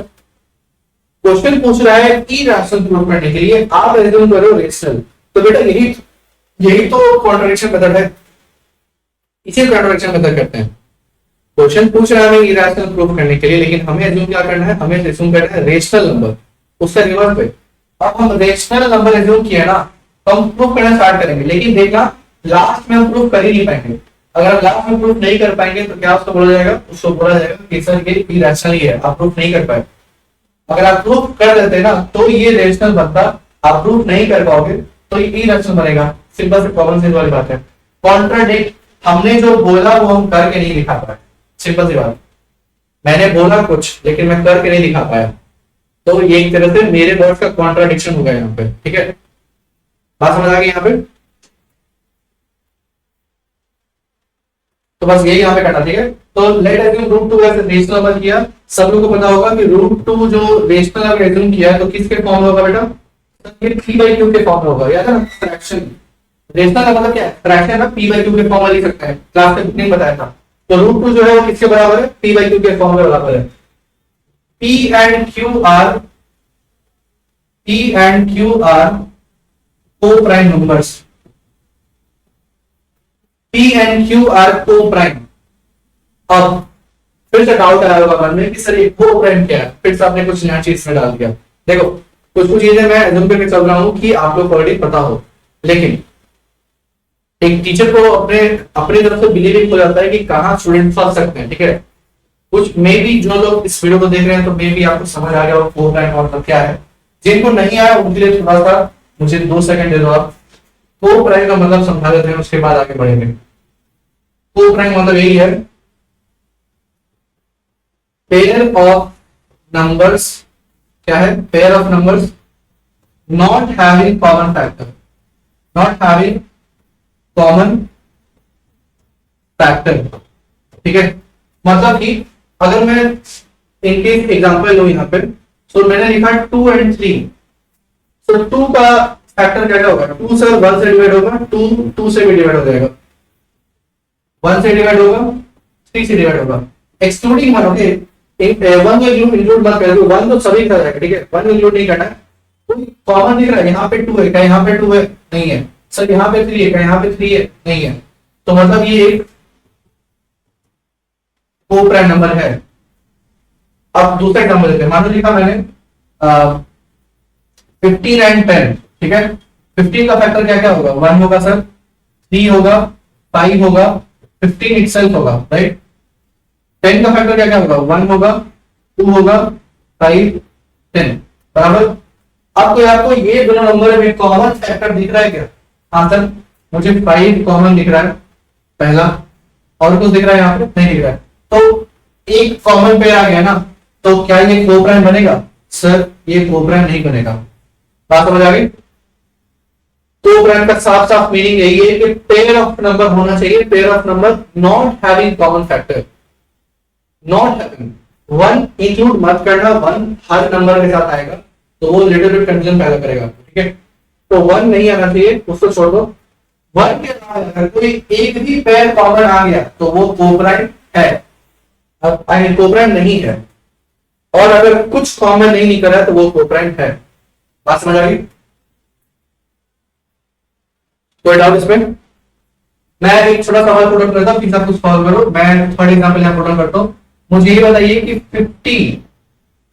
question पूछ रहा है इरेशनल प्रूव करने के लिए आप एज्यूम करो रेशनल, तो बेटा यही यही तो कॉन्ट्रडिक्शन मेथड है, इसे कॉन्ट्रडिक्शन मेथड कहते हैं। क्वेश्चन पूछ रहा है हमें इरेशनल प्रूव करने के लिए, लेकिन हमें एज्यूम क्या करना है, हमें एज्यूम करना है रेशनल नंबर, उससे रिवर्स पे। अब हम रेशनल नंबर एज्यूम किया ना, तो हम प्रूव करना स्टार्ट करेंगे, लेकिन देखना लास्ट में हम प्रूव कर ही नहीं पाएंगे। अगर हम लास्ट में प्रूफ नहीं कर पाएंगे तो क्या उसको बोला जाएगा, उसको बोला जाएगा कि सर ये इरेशनल ही है, आप प्रूफ नहीं कर पाए। अगर आप प्रूफ कर देते ना तो ये रेशनल बनता, आप प्रूफ नहीं कर पाओगे तो ये इरेशनल बनेगा। सिंपल से कॉमन सेंस वाली बात है। कॉन्ट्राडिक्ट, हमने जो बोला वो हम करके नहीं दिखा पाए, सिंपल सी बात। मैंने बोला कुछ लेकिन मैं करके नहीं दिखा पाया, तो ये एक तरह से मेरे वर्ड्स का कॉन्ट्राडिक्शन हो गया यहाँ पे, ठीक है। बात समझ आ गई यहाँ पे? तो बस यही यहाँ पे करना, ठीक है। तो लेट एज्यूम रूट 2 ऐसे रेशनल नंबर किया, सब लोगों को पता होगा कि रूट 2 जो रेशनल नंबर एज्यूम किया है तो किसके फॉर्म में होगा बेटा, ये p/q के फॉर्म में होगा। याद है ना, फ्रैक्शन। रेशनल नंबर मतलब क्या है, फ्रैक्शन है, p/q के फॉर्म में लिख सकते हैं, क्लास में नहीं बताया था। तो रूट 2 जो है वो किसके बराबर है, p/q के फॉर्म में बराबर है। p and q are co-prime numbers, p and q are co-prime। अब फिर से डाउट आया होगा मन में कि सर ये co-prime क्या है, फिर से आपने कुछ नया चीज में डाल दिया। देखो कुछ चीजें मैं एज्यूम करके चल रहा हूं कि आप लोग ऑलरेडी पता हो, लेकिन एक टीचर को अपने तरफ से बिलीव हो जाता है कि कहाँ स्टूडेंट फंस सकते हैं, ठीक है। कुछ मे भी जो लोग इस वीडियो को देख रहे हैं तो मे भी आपको समझ आ गया हो co-prime और मतलब क्या है। जिनको नहीं आया उनके लिए थोड़ा सा मुझे 2 सेकंड दे दो आप। co-prime का मतलब समझा देते हैं, उसके बाद आगे बढ़ेंगे। co-prime मतलब यही है, पेयर ऑफ नंबर्स, क्या है, pair of numbers not having common factor, not having common factor, ठीक है। मतलब कि अगर मैं इनके एग्जांपल लूं यहाँ पे, तो मैंने लिखा 2 and 3, तो 2 का फैक्टर क्या होगा, 2 से 1 से डिवाइड होगा, 2 से भी डिवाइड हो जाएगा, 1 से डिवाइड होगा, 3 से डिवाइड होगा, एक्सक्लूडिंग 1। ओके, 1 को इंक्लूड मत करो, 1 तो सभी का जाएगा, ठीक है, 1 इंक्लूड नहीं करना है। कॉमन दिख रहा है, यहाँ पे 2 है, क्या यहाँ पे 2 है, नहीं है सर, यहाँ पे 3 है, क्या यहाँ पे 3 है, नहीं है। तो मतलब ये एक co-prime नंबर है। अब दूसरा एग्जाम्पल लेते हैं, मान लो लिखा मैंने 15 and 10, ठीक है। 15 का फैक्टर क्या क्या होगा, 1 होगा सर, 3 होगा, 5 होगा, 15 इटसेल्फ होगा, राइट। 10 का फैक्टर क्या क्या होगा, 1 होगा, 2 होगा, 5, 10, बराबर। अब तो आपको ये दोनों नंबर में कॉमन फैक्टर दिख रहा है क्या, हाँ सर मुझे 5 कॉमन दिख रहा है पहला, और कुछ दिख रहा है यहाँ पे नहीं दिख रहा है, तो एक कॉमन पेयर आ गया ना, तो क्या ये co-prime बनेगा, सर ये co-prime नहीं बनेगा। बात समझ आ गई? co-prime का साफ साफ मीनिंग यही है कि पेयर ऑफ नंबर होना चाहिए, pair of number not having common factor, not having. 1 include मत करना, 1 हर नंबर के साथ आएगा तो वो लिटिल बिट कंफ्यूजन पैदा करेगा, ठीक है। तो 1 नहीं आना चाहिए, उसको छोड़ दो। 1 के साथ अगर कोई एक भी पेयर कॉमन आ गया तो वो co-prime है, अब co-prime नहीं है। और अगर कुछ कॉमन नहीं निकला तो वो co-prime है। बात समझ आ गई? कोई डाउट इसमें? मैं एक छोटा सवाल पुट करता हूं, फिर आप कुछ सॉल्व करो। मैं थर्ड एग्जांपल यहां पुट करता हूं। मुझे ये बताइए कि 50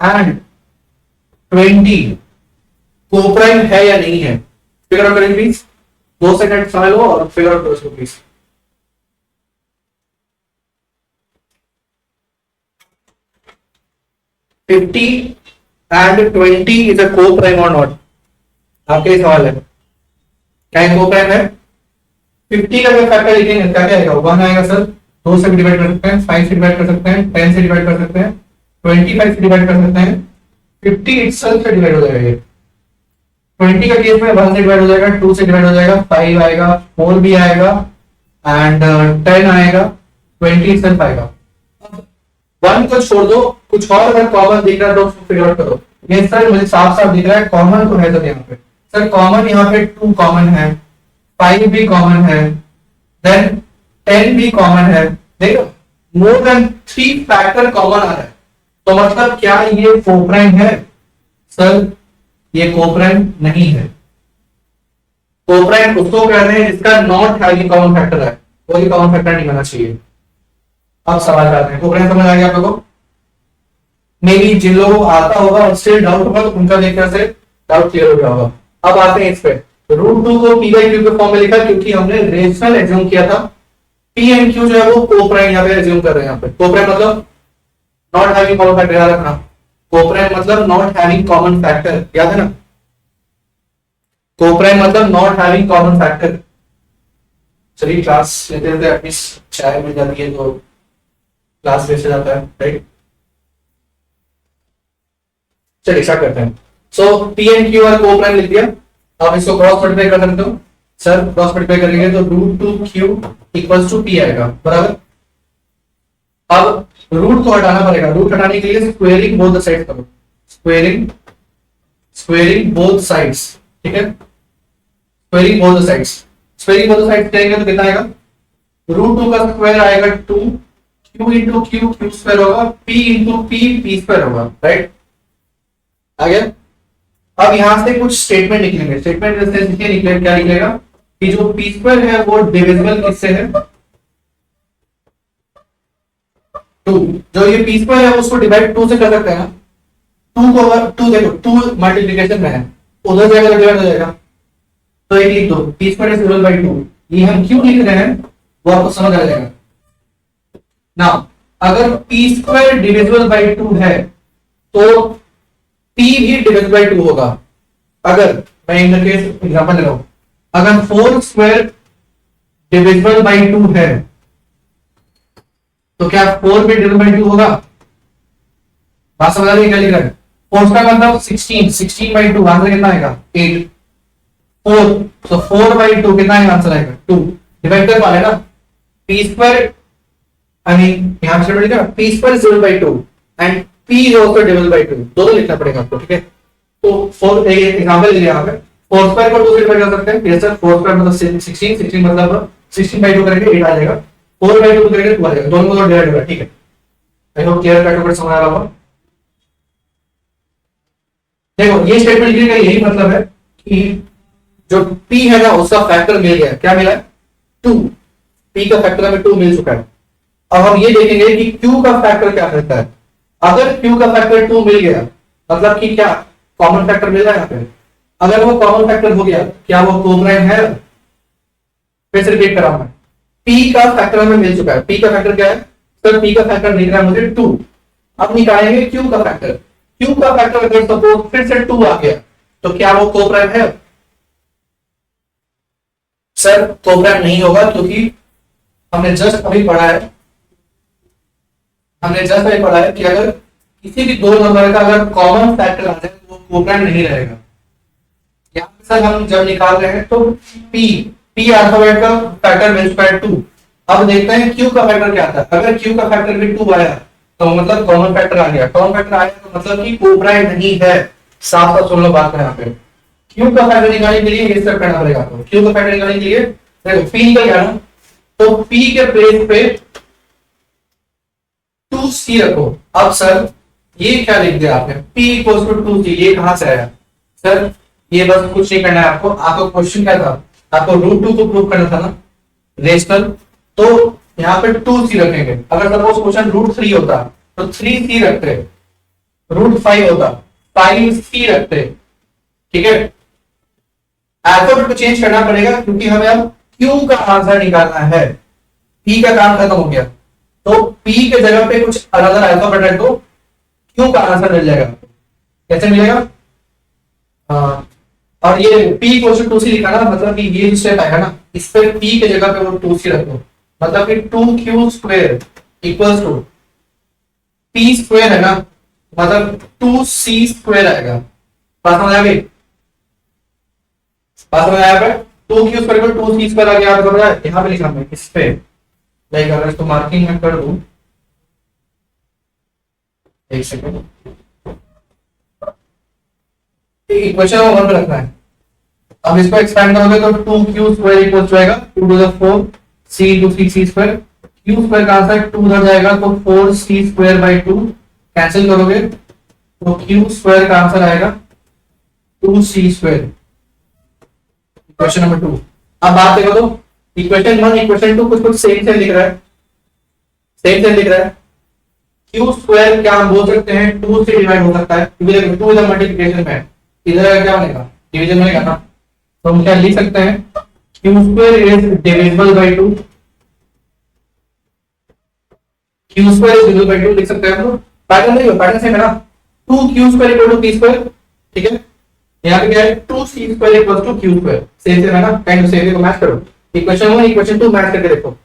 and 20 co-prime है या नहीं है? फिगर आउट करें प्लीज, 2 सेकंड समय लो और फिगर आउट करो please. Fifty and 20 is a co-prime और नॉट? आपके सवाल है, क्या co-prime है? 50 का जो फैक्टर लिखेंगे क्या क्या आएगा, 1 आएगा सर, 2 से डिवाइड कर सकते हैं, 5 से डिवाइड कर सकते हैं, 10 से डिवाइड कर सकते हैं, 25 से डिवाइड कर सकते हैं, 50 इटसेल्फ से डिवाइड हो जाएगा। ये 20 का केस में 1 से डिवाइड हो जाएगा, 2 से डिवाइड हो जाएगा, 5 आएगा, 4 भी आएगा एंड 10 आएगा, 20 इटसेल्फ आएगा। 1 को छोड़ दो, कुछ और अगर कॉमन दिख रहा है तो उसको फिगर आउट करो। ये सर मुझे साफ साफ दिख रहा है कॉमन तो है, तो यहाँ पे सर कॉमन, यहाँ पे 2 कॉमन है, 5 भी कॉमन है, देन 10 भी कॉमन है, देखो मोर देन 3 फैक्टर कॉमन आ रहा है, तो मतलब क्या ये कोप्राइम है? सर ये कोप्राइम नहीं है। कोप्राइम उसको कहते हैं जिसका नॉट हैविंग कॉमन फैक्टर है, कोई कॉमन फैक्टर नहीं होना चाहिए। अब सवाल करते हैं, कोप्राइम समझ आ गया आप लोगों को? मे बी जिन लोगों को आता होगा और स्टिल डाउट होगा तो उनका एक तरह से डाउट क्लियर हो गया होगा। अब आते हैं इस पे, रूट टू को पी बाई क्यू के फॉर्म में लिखा क्योंकि हमने रेशनल एज्यूम किया था। पी एंड क्यू जो है वो कोप्राइम यहाँ पे एज्यूम कर रहे हैं। यहाँ पे कोप्राइम मतलब नॉट हैविंग कॉमन फैक्टर, याद रखना। कोप्राइम मतलब नॉट हैविंग कॉमन फैक्टर, याद है ना? कोप्राइम मतलब नॉट हैविंग कॉमन फैक्टर। चलिए क्लास लेते लेते एटलीस्ट चाय मिल जाती है तो क्लास वेस्ट हो जाता है, राइट? चलिए स्टार्ट करते हैं। So P and Q are coprime लिख दिया। आप इसको क्रॉस मल्टीप्लाई कर सकते हो। सर क्रॉस मल्टीप्लाई करेंगे तो root two Q equals to P आएगा, बराबर। अब रूट को हटाना पड़ेगा, रूट हटाने के लिए स्क्वेयरिंग बोथ द साइड्स करो, स्क्वेयरिंग बोथ साइड्स, ठीक है? Squaring both the sides, squaring both the sides करेंगे तो कितना आएगा? रूट टू का स्क्वायर आएगा 2, Q into Q, Q square होगा, P into P, P square होगा, राइट? आ गया? अब यहां से कुछ स्टेटमेंट निकलेंगे। स्टेटमेंट जैसे निकले, क्या निकलेगा कि जो पी स्क्वायर है वो डिविजिबल किससे है? 2। जो ये पी स्क्वायर है उसको डिवाइड 2 से कर सकते हैं ना? 2 को अगर 2 देखो 2 मल्टीप्लिकेशन में है, उधर जाएगा डिवाइड हो जाएगा, तो ये लिख दो P square is divide by 2। ये हम क्यों लिख रहे हैं वो आपको समझ आ जाएगा ना। अगर पी स्क्वायर डिविजिबल बाय 2 है तो पी भी डिवाइड बाय 2 होगा। अगर मैं इन केस एग्जांपल ले रहा हूं, अगर 4 स्क्वायर डिविजिबल बाय 2 है तो क्या 4 भी डिवाइड बाय 2 होगा? बात समझ आ रही है क्या लिख रहा है? 4 का मतलब 16, 16 बाय 2 आंसर कितना आएगा? 8। 4 तो 4 बाय 2 कितना आएगा? आंसर आएगा 2। डिवाइड कर पा रहे ना? पी स्क्वायर आई मीन यहां से मिलेगा P square is divide by 2 and P is also divisible by 2, दोनों लिखना पड़ेगा आपको, ठीक है? तो 4 एग्जांपल लिया यहाँ पे, 4 स्क्वायर को 2 से डिवाइड कर सकते हैं। यस सर, 4 स्क्वायर मतलब 16, 16 मतलब 16 बाय 2 करेंगे 8 आ जाएगा, 4 बाय 2 करेंगे 2 आ जाएगा, दोनों को डिवाइड होगा, ठीक है? आई होप क्लियर कट ऊपर समझ आ रहा होगा। देखो ये स्टेटमेंट लिखने का यही मतलब है कि जो P है ना उसका फैक्टर मिल गया। क्या मिला? 2। P का फैक्टर हमें 2 मिल चुका है। अब हम ये देखेंगे कि Q का फैक्टर क्या रहता है। अगर Q का फैक्टर 2 मिल गया मतलब कि क्या कॉमन फैक्टर मिल रहा है यहाँ पे? अगर वो कॉमन फैक्टर हो गया क्या वो कोप्राइम है? फिर से रिपीट कर रहा हूं मैं, P का फैक्टर हमें मिल चुका है। P का फैक्टर क्या है? सर P का फैक्टर दिख रहा है मुझे 2। अब निकालेंगे Q का फैक्टर। Q का फैक्टर अगर सपोज फिर से 2 आ गया तो क्या वो कोप्राइम है? सर कोप्राइम नहीं होगा क्योंकि हमने जस्ट अभी पढ़ा है, कि अगर किसी भी दो नंबर का अगर कॉमन फैक्टर आ जाए तो वो कोप्राइम नहीं रहेगा। यहाँ पे सर हम जब निकाल रहे हैं तो P अल्फाबेट का फैक्टर मिल चुका है 2। अब देखते हैं Q का फैक्टर क्या आता है। अगर Q का फैक्टर भी 2 आया तो मतलब कॉमन फैक्टर आ गया। कॉमन फैक्टर आया तो मतलब कि कोप्राइम नहीं है। साफ साफ सुन लो बात है यहाँ पे। Q का फैक्टर निकालने के लिए ये सब करना पड़ेगा आपको। Q का फैक्टर निकालने के लिए देखो P निकल गया ना, तो P के प्लेस पे 2C रखो। अब सर ये क्या लिख दिया आपने? P इक्वल्स टू 2C, ये कहां से आया? सर ये बस कुछ नहीं करना है आपको। आपको क्वेश्चन क्या था? आपको रूट 2 को प्रूव करना था ना, रेशनल। तो यहाँ पे 2C रखेंगे। अगर सपोज क्वेश्चन रूट 3 होता तो 3C रखते, रूट 5 होता 5C रखते, ठीक है? अल्फाबेट को चेंज करना पड़ेगा क्योंकि हमें अब Q का आंसर निकालना है। P का काम खत्म हो गया तो P के जगह पे कुछ अनदर अल्फाबेट रख दो, Q का आंसर मिल जाएगा। कैसे मिलेगा? और ये P को 2C लिखा ना, मतलब कि ये स्टेप आएगा ना, इस पे P के जगह पे वो 2C रख दो, मतलब कि 2Q square equals to P square है ना, मतलब 2C स्क्वायर आएगा। बात समझ आ गई? बात समझ आया? 2Q square equal 2C square आ गया। आपको पता है यहाँ पे लिखा मैं इस पे, लाइक अगर इसको मार्किंग में कर दूं, एक सेकंड, इक्वेशन वन पे रखना है। अब इसको एक्सपेंड करोगे तो 2Q स्क्वायर इक्वल हो जाएगा 2 to the 4 C into C square, Q square का आंसर 2 उधर जाएगा तो 4c स्क्वायर बाई 2, कैंसिल करोगे तो क्यू स्क्वायर का आंसर आएगा 2c स्क्वायर। Question number 2। अब बात देखो तो इक्वेशन 1 इक्वेशन 2 कुछ कुछ सेम से लिख रहा है, सेम से लिख रहा है। क्यू स्क्वायर क्या हम बोल सकते हैं 2 से डिवाइड हो सकता है क्योंकि देखो 2 इधर मल्टीप्लिकेशन में है, इधर क्या बनेगा डिवीजन बनेगा ना, तो हम क्या लिख सकते हैं Q square is divisible bye 2, Q square is divisible bye 2 लिख सकते हैं हम लोग। पैटर्न नहीं हो, पैटर्न सेम है ना, 2 Q square equal to P square, ठीक है। यहाँ पे क्या है 2 C square equal to Q square, same same है ना, काइंड ऑफ सेम, को मैच करो। इक्वेशन 1 इक्वेशन 2 मैच करके देखो,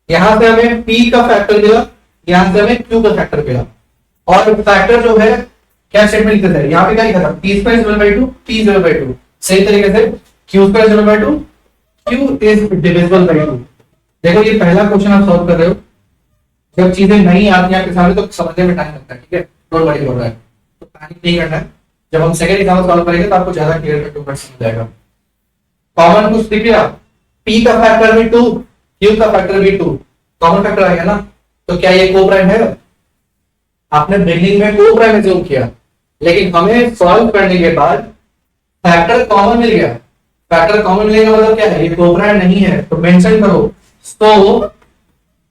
यहां से हमें p का फैक्टर मिला, यहां से हमें q का फैक्टर मिला, और फैक्टर जो है क्या स्टेटमेंट लिखते थे, यहाँ पे क्या लिखा था p square is 1/2 p is 1/2, सही तरीके से q square is 1/2 q is divisible bye 2। देखो ये पहला क्वेश्चन आप सॉल्व कर रहे हो, जब चीजें नहीं आती हैं आपके सामने तो समझने में टाइम लगता है, ठीक है, डोंट वरी हो रहा है, तो पैनिक नहीं करना है। जब हम सेकंड एग्जाम्पल सॉल्व करेंगे तो आपको ज्यादा क्लियर कट समझ जाएगा। कॉमन कुछ दिख गया, p का फैक्टर भी 2 q का फैक्टर भी 2, कॉमन फैक्टर आ गया ना, तो क्या ये को प्राइम है? आपने बिगिनिंग में को प्राइम एज्यूम किया, लेकिन हमें सॉल्व करने के बाद फैक्टर कॉमन मिल गया, फैक्टर कॉमन मिलने का मतलब क्या है, ये को प्राइम नहीं है, तो मेंशन करो। सो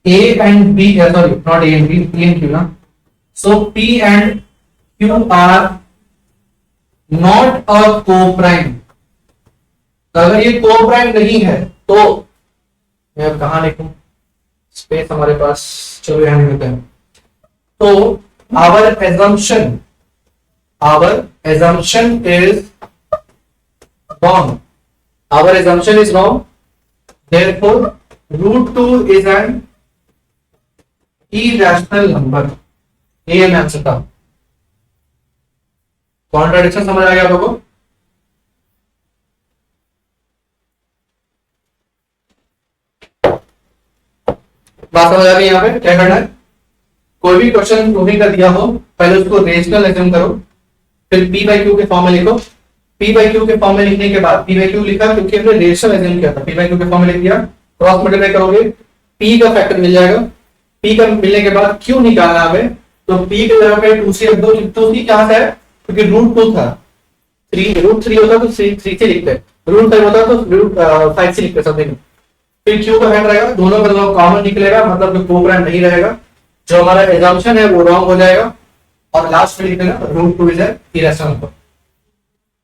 a and b, sorry not a and b, p and q ना, so p and q are not a co-prime। तो अगर ये को-प्राइम नहीं है तो मैं अब कहां लिखूं, स्पेस हमारे पास, चलो यहां लिखते हैं। तो our assumption is wrong, our assumption is wrong, therefore root 2 is an irrational number। ये है आंसर का कॉन्ट्राडिक्शन, समझ आ गया आप लोगों को? बात समझ आ गई? यहाँ पे क्या करना है, कोई भी क्वेश्चन प्रूविंग का दिया हो पहले उसको रेशनल एज्यूम करो, फिर p बाई क्यू के फॉर्म में लिखो। p बाई क्यू के फॉर्म में लिखने के बाद p बाई क्यू लिखा क्योंकि हमने रेशनल एज्यूम किया था, p बाई क्यू के फॉर्म में लिख दिया, क्रॉस मल्टीप्लाई करोगे p का फैक्टर मिल जाएगा, p का मिलने के बाद q निकालना हमें, तो p की जगह पे 2c रख दो, 2c कहां से है क्योंकि रूट 2 था, 3 रूट 3 होता तो 3 से लिखते, रूट 5 होता तो रूट 5 से लिखते समथिंग, फिर q का फैक्टर रहेगा, दोनों का दोनों कॉमन निकलेगा, मतलब कि को-प्राइम नहीं रहेगा, जो हमारा एजम्पशन है वो रॉन्ग हो जाएगा, और लास्ट में लिख देना root 2 is an irrational number.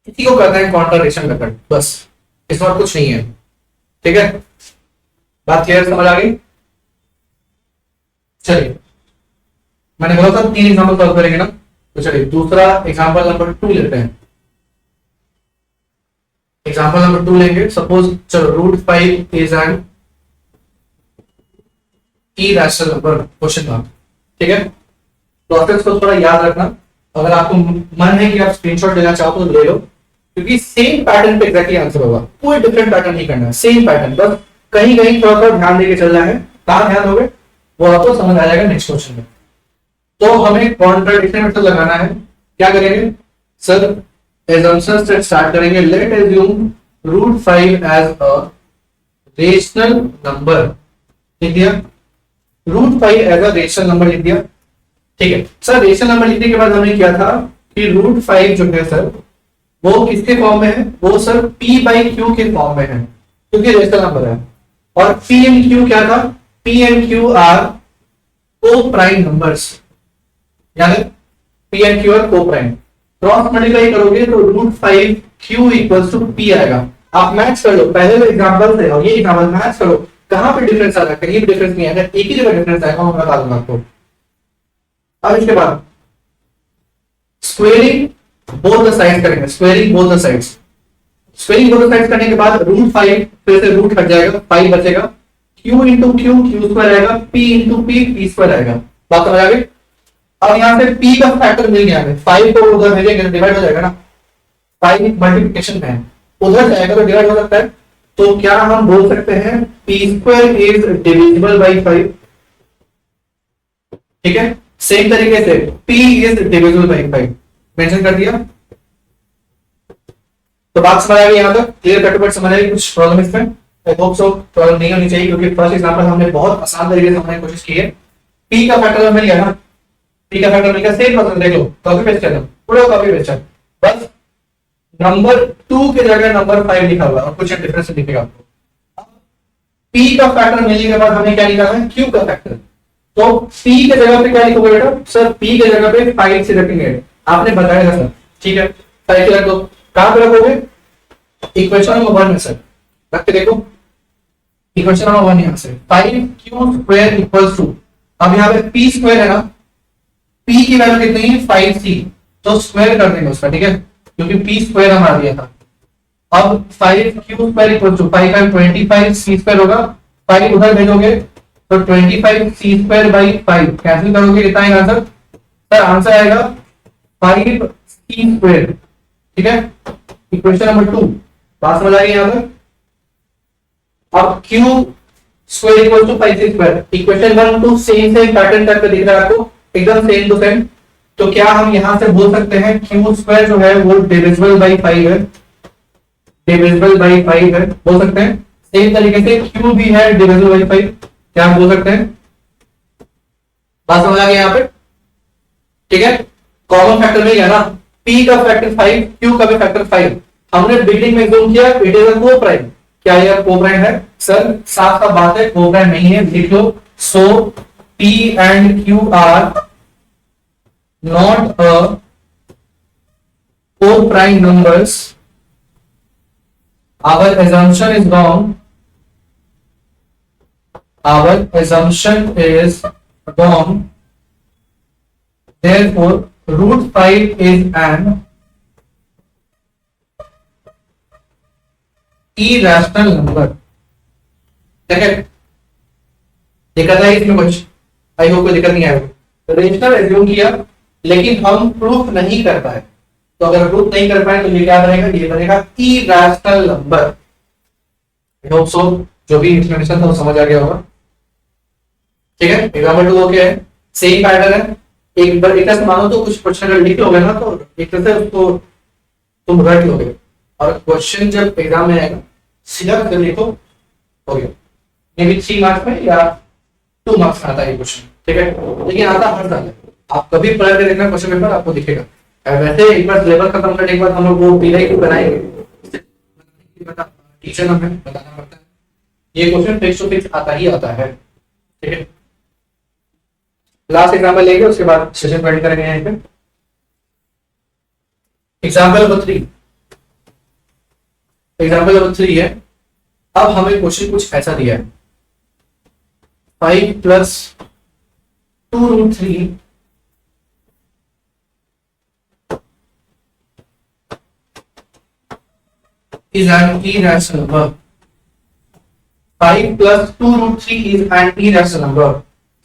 इसी को कहते हैं कॉन्ट्राडिक्शन मेथड, बस इसमें और कुछ नहीं है, ठीक है, बात क्लियर समझ आ गई? चलिए मैंने बोला था 3 एग्जांपल सॉल्व करेंगे ना, तो चलिए दूसरा एग्जांपल नंबर 2 लेते हैं। एग्जांपल नंबर 2 लेंगे, सपोज चलो root 5 is an irrational number, question mark, ठीक है। प्रोसेस को थोड़ा याद रखना, अगर आपको मन है कि आप स्क्रीनशॉट लेना चाहो तो ले लो, क्योंकि सेम पैटर्न पे एग्जैक्टली आंसर होगा, कोई डिफरेंट पैटर्न नहीं करना है, सेम पैटर्न, बस कहीं कहीं थोड़ा सा ध्यान देके चलना है, कहां ध्यान दोगे वो आपको समझ आ जाएगा नेक्स्ट क्वेश्चन में। तो हमें कॉन्ट्राडिक्शन मेथड लगाना है, क्या करेंगे सर, assumptions से स्टार्ट करेंगे, let assume root 5 as a rational number, लिख दिया, root 5 as a rational number लिख दिया, ठीक है सर। रेशनल नंबर लिखने के बाद हमने क्या था कि रूट 5 जो है सर वो किसके फॉर्म में है, वो सर p बाई क्यू के फॉर्म में है क्योंकि रेशनल नंबर है, और p एंड q क्या था, p and q are co prime numbers, यानी p and q are co prime, cross multiply करोगे तो root 5 q equals to p आएगा। आप मैच कर लो पहले एग्जांपल से और ये एग्जांपल मैच करो, कहां पे डिफरेंस आ रहा है, कहीं भी डिफरेंस नहीं आएगा, एक ही जगह डिफरेंस आएगा, मैं बता दूंगा आपको। अब इसके बाद स्क्वेयरिंग बोथ द साइड्स करेंगे, squaring both the sides, squaring both the sides करने के बाद रूट 5 फिर से रूट हट जाएगा, 5 बचेगा, q into Q Q square आएगा, p into p p square आएगा, बात समझ आ गई? अब यहां से p का फैक्टर मिल गया हमें, 5 को उधर भेजेंगे तो डिवाइड हो जाएगा ना, 5 मल्टीप्लिकेशन में है, उधर जाएगा तो डिवाइड हो सकता है, तो क्या हम बोल सकते हैं p square is divisible by 5, ठीक है। सेम तरीके से p is divisible by 5 mention कर दिया, तो बात समझ आ गई, यहां तक क्लियर कट समझ आ गई, कुछ प्रॉब्लम इसमें? आई होप सो प्रॉब्लम नहीं होनी चाहिए, क्योंकि फर्स्ट एग्जांपल हमने बहुत आसान तरीके से समझने की कोशिश की है। पी का फैक्टर मिल गया ना, पी का फैक्टर मिल गया, सेम प्रोसेस देख लो, कॉपी पेस्ट कर दो, पूरा कॉपी पेस्ट कर, बस नंबर 2 की जगह नंबर 5 लिखा हुआ है और कुछ डिफरेंस दिखेगा आपको। पी का फैक्टर मिलने के बाद हमें क्या लिखा है, क्यू का फैक्टर। तो पी के जगह पे क्या लिखोगे बेटा, सर पी के जगह पे 5 से रखेंगे, आपने बताया था सर, ठीक है 5 से रख दो। कहां पे रखोगे, इक्वेशन नंबर 1 में सर रख के देखो, इक्वेशन नंबर 1 यहां से 5q स्क्वायर इक्वल्स टू, अब यहां पे p स्क्वायर है ना, p की वैल्यू कितनी है 5c, तो स्क्वायर कर देंगे उसका, ठीक है, क्योंकि p स्क्वायर हमारा दिया था। अब 5q square equals to 5 5 25 c square होगा, 5 उधर भेजोगे तो 25 c स्क्वायर बाई 5 कैंसिल करोगे, कितना आएगा आंसर, सर आंसर आएगा 5 c स्क्वायर, ठीक है, इक्वेशन नंबर 2। बात समझ आ गई यहां पर। अब q square equal to 5 c square, equation 1 2 same pattern type का दिख रहा है आपको, एकदम सेम टू सेम। तो क्या हम यहां से बोल सकते हैं q स्क्वायर जो है वो डिविजिबल बाई 5 है, डिविजिबल बाई 5 है, बोल सकते हैं। सेम तरीके से q भी है डिविजिबल बाई 5, क्या हम बोल सकते हैं। बात समझ आ गई यहां पे, ठीक है। कॉमन फैक्टर में गया ना, p का फैक्टर 5, q का भी फैक्टर 5, हमने बिल्डिंग में एज्यूम किया इट इज अ को प्राइम, क्या यह को प्राइम है, सर साफ साफ बात है को प्राइम नहीं है, लिख लो। So p and q are not a को prime numbers, our assumption is wrong, our assumption is wrong, therefore root 5 is an irrational number। ठीक है, दिक्कत है इसमें कुछ, आई होप कोई दिक्कत नहीं आएगी। रेशनल एज्यूम किया लेकिन हम प्रूफ नहीं कर पाए, तो अगर प्रूफ नहीं कर पाए तो ये क्या बनेगा, ये बनेगा irrational number. I hope so जो भी इंफॉर्मेशन था वो समझ आ गया होगा, ठीक है। एग्जाम्पल 2 ओके है, सेम पैटर्न है, एक बार एक तरह से मानो तो कुछ क्वेश्चन अगर लिख लोगे ना तो एक तरह से उसको तुम रट लोगे, और क्वेश्चन जब एग्जाम में आएगा सीधा कर लिखो, हो गया। मे बी 3 मार्क्स में या 2 मार्क्स आता है ये क्वेश्चन, ठीक है, लेकिन आता हर साल है। आप कभी पढ़ के देखना क्वेश्चन पेपर, आपको दिखेगा। वैसे एक बार सिलेबस खत्म करने के बाद हम लोग वो पीआई बनाएंगे, टीचर हमें बताना पड़ता है, ये क्वेश्चन फिक्स टू फिक्स आता ही आता है, ठीक है। लास्ट एग्जांपल लेंगे उसके बाद सेशन पॉइंट करेंगे यहां पे। एग्जांपल नंबर 3, एग्जांपल नंबर 3 है। अब हमें क्वेश्चन कुछ ऐसा दिया है, 5 plus 2 root 3 is an irrational number, 5 plus 2 root 3 is an irrational number।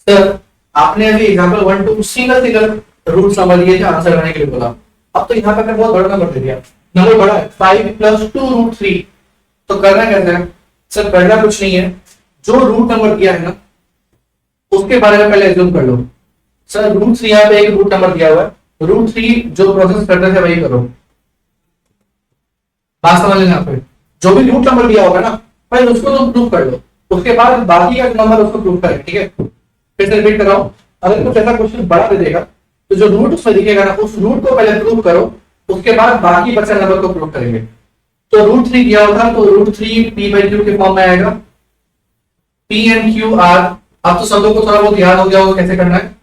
Sir आपने अभी एग्जांपल 1 2 सिंगल रूट नंबर दिए थे आंसर करने के लिए बोला, अब तो यहाँ पे बहुत बड़ा नंबर दे दिया, नंबर बड़ा है 5 प्लस 2 रूट 3, तो करना कैसे है सर, करना कुछ नहीं है, जो रूट नंबर दिया है ना उसके बारे में पहले एज्यूम कर लो। सर रूट 3 यहाँ पे एक रूट नंबर दिया हुआ है, रूट 3 जो प्रोसेस करते थे वही करो, बात समझ लेना। फिर जो भी रूट नंबर दिया होगा ना पहले उसको तुम प्रूव कर लो, उसके बाद बाकी का नंबर उसको प्रूव करें, ठीक है। फिर से रिपीट कर रहा हूं, अगर कुछ ऐसा क्वेश्चन बड़ा दे देगा तो जो रूट उसमें दिखेगा ना उस रूट को पहले प्रूव करो, उसके बाद बाकी बचे नंबर को प्रूव करेंगे। तो रूट 3 दिया होता तो रूट 3 p बाई क्यू के फॉर्म में आएगा, p एंड क्यू आर। अब तो सब लोग को थोड़ा बहुत याद हो गया होगा कैसे करना है,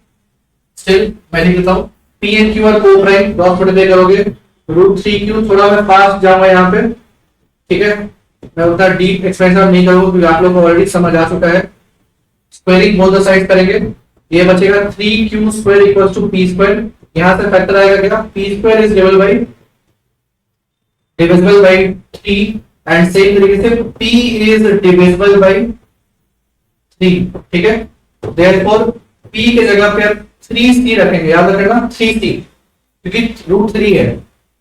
स्टिल मैं लिख देता हूं, p and Q are co prime cross multiply करोगे, रूट 3 क्यू, थोड़ा मैं फास्ट जाऊंगा यहाँ पे, ठीक है, मैं उतना डीप एक्सप्लेनेशन नहीं करूंगा क्योंकि आप लोग को ऑलरेडी समझ आ चुका है। स्क्वायरिंग बोथ द साइड करेंगे, ये बचेगा 3q square equals to p square, यहां से फैक्टर आएगा क्या, p square is divisible by 3 and same तरीके से p इज डिविजिबल बाय 3, ठीक है। देयरफॉर p के जगह पे 3c रखेंगे, याद रखना 3c, क्योंकि रूट 3 है,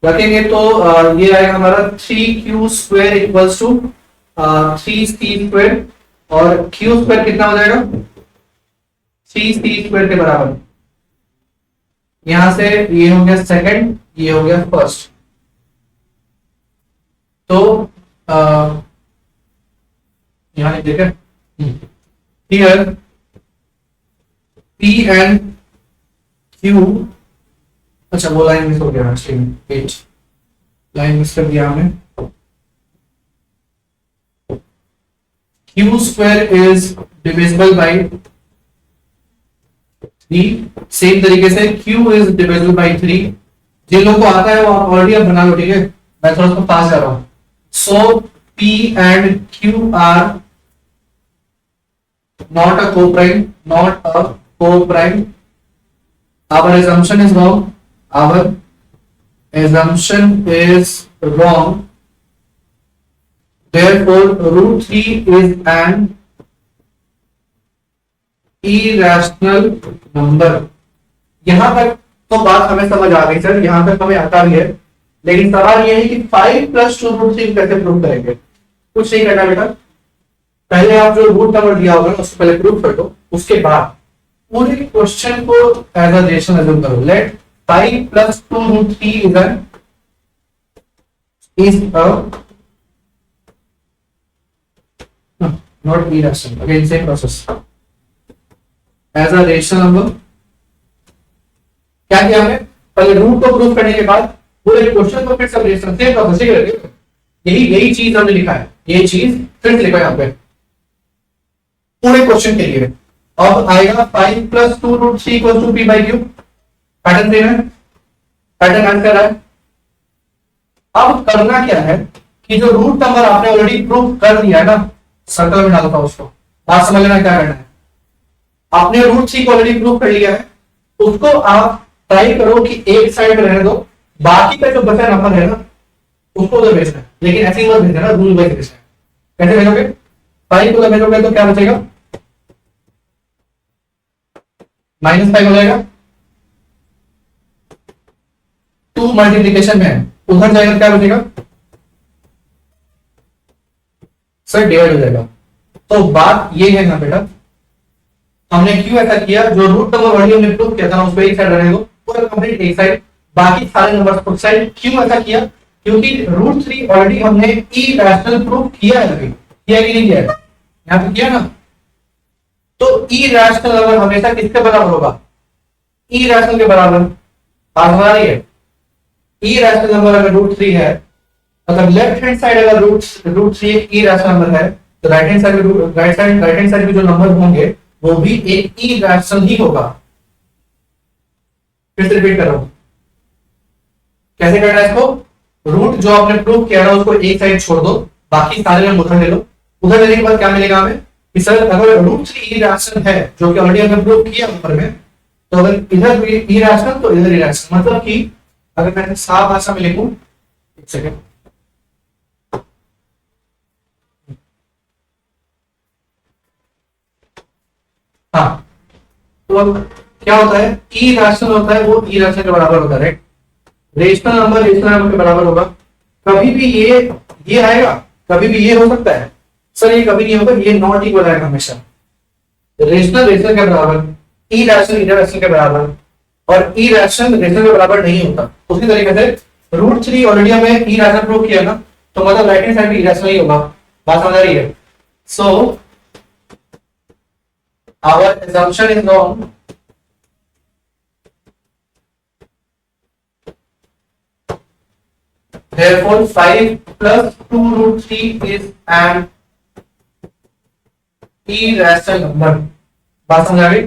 रखेंगे तो ये आएगा हमारा 3q square equals to 3c square, और q स्क्वायर कितना हो जाएगा 3c स्क्वायर के बराबर। यहां से ये हो गया सेकंड, ये हो गया फर्स्ट, तो यहाँ लिख देखे हियर पी एंड क्यू, अच्छा वो लाइन मिस हो गया, पेज लाइन मिस कर दिया हमने। Q square is divisible by 3, same तरीके से क्यू इज डिविजिबल बाई 3। जिन लोगों को आता है वो ऑलरेडी आप बना लो, ठीक है, मैं थोड़ा सा पास जा रहा हूं। सो P and Q are not a co-prime, not a co-prime. Our assumption is wrong. Our assumption is wrong. Therefore, root 3 is an irrational number. यहां तक तो बात हमें समझ आ गई सर, यहां तक हमें आता भी है, लेकिन सवाल यह है कि 5 + 2 √3 कैसे प्रूव करेंगे। कुछ नहीं करना बेटा, पहले आप जो रूट नंबर दिया होगा उसको पहले प्रूव कर दो, उसके बाद पूरे क्वेश्चन को एज अ रेशनल अज्यूम करो। Late 5 + 2 √3 is a not irrational, again same process as a rational number। क्या किया हमने, पहले रूट को प्रूव करने के बाद पूरे क्वेश्चन को फिर सब रेशनल सेम प्रोसेस ही करेंगे। यही चीज हमने लिखा है, ये चीज फिर से लिखा है यहाँ पे पूरे क्वेश्चन के लिए। अब आएगा 5 + 2 √3 = p/q, पैटर्न सेम है, पैटर्न मैच कर रहा है। अब करना क्या है कि जो रूट नंबर आपने ऑलरेडी प्रूव कर दिया है ना, सर्कल में डालता हूं उसको, बात समझ लेना क्या करना है। आपने √3 को ऑलरेडी प्रूव कर लिया है, उसको आप ट्राई करो कि एक साइड में रहने दो, बाकी का जो बचा नंबर है ना उसको उधर भेजना है, लेकिन ऐसे ही मत भेजना, रूल वाइज भेजना है। कैसे भेजोगे, 5 को भेजोगे तो क्या बचेगा, -5 हो जाएगा। 2 मल्टीप्लीकेशन में है, उधर जाएगा क्या बचेगा सर, डिवाइड हो जाएगा। तो बात ये है ना बेटा, हमने क्यों ऐसा किया, जो रूट नंबर ऑलरेडी हमने प्रूव किया था ना उसको एक साइड रहने दो, पूरा कंप्लीट एक साइड, बाकी सारे नंबर्स उस साइड। क्यों ऐसा किया, क्योंकि √3 ऑलरेडी हमने इरैशनल प्रूव किया है, अभी किया कि नहीं किया है, यहां पे किया ना। तो इरैशनल नंबर हमेशा किसके बराबर होगा, इरैशनल के बराबर। बात समझ रही है, इरैशनल नंबर अगर √3 है, मतलब लेफ्ट हैंड साइड अगर √3 एक इरैशनल नंबर है, तो राइट हैंड साइड में जो नंबर होंगे वो भी एक इरैशनल ही होगा। फिर से रिपीट कर रहा हूं, कैसे करना है इसको, रूट जो आपने प्रूव किया ना उसको एक साइड छोड़ दो, बाकी सारे में उधर ले लो। उधर लेने के बाद क्या मिलेगा हमें कि सर अगर √3 इरैशनल है, जो कि ऑलरेडी हमने प्रूव किया ऊपर में, तो अगर इधर इरैशनल तो इधर इरैशनल, मतलब कि अगर मैं साफ भाषा में लिखूं, एक सेकंड, हाँ, तो अब क्या होता है, इरैशनल होता है वो इरैशनल के बराबर होता है, right. Rational number rational number के बराबर होगा। कभी भी ये आएगा, कभी भी ये हो सकता है सर, ये कभी नहीं होगा, ये नॉट इक्वल आएगा हमेशा। रेशनल रेशनल के बराबर, इरैशनल इरैशनल के बराबर, और इरैशनल रेशनल के बराबर नहीं होता। उसी तरीके से √3 ऑलरेडी हमें इरैशनल प्रूव किया ना, तो मतलब राइट हैंड साइड भी इरैशनल ही होगा। बात समझ आ रही है। सो our assumption is wrong. Therefore 5 + 2 √3 is an irrational number। बात समझ आ गई।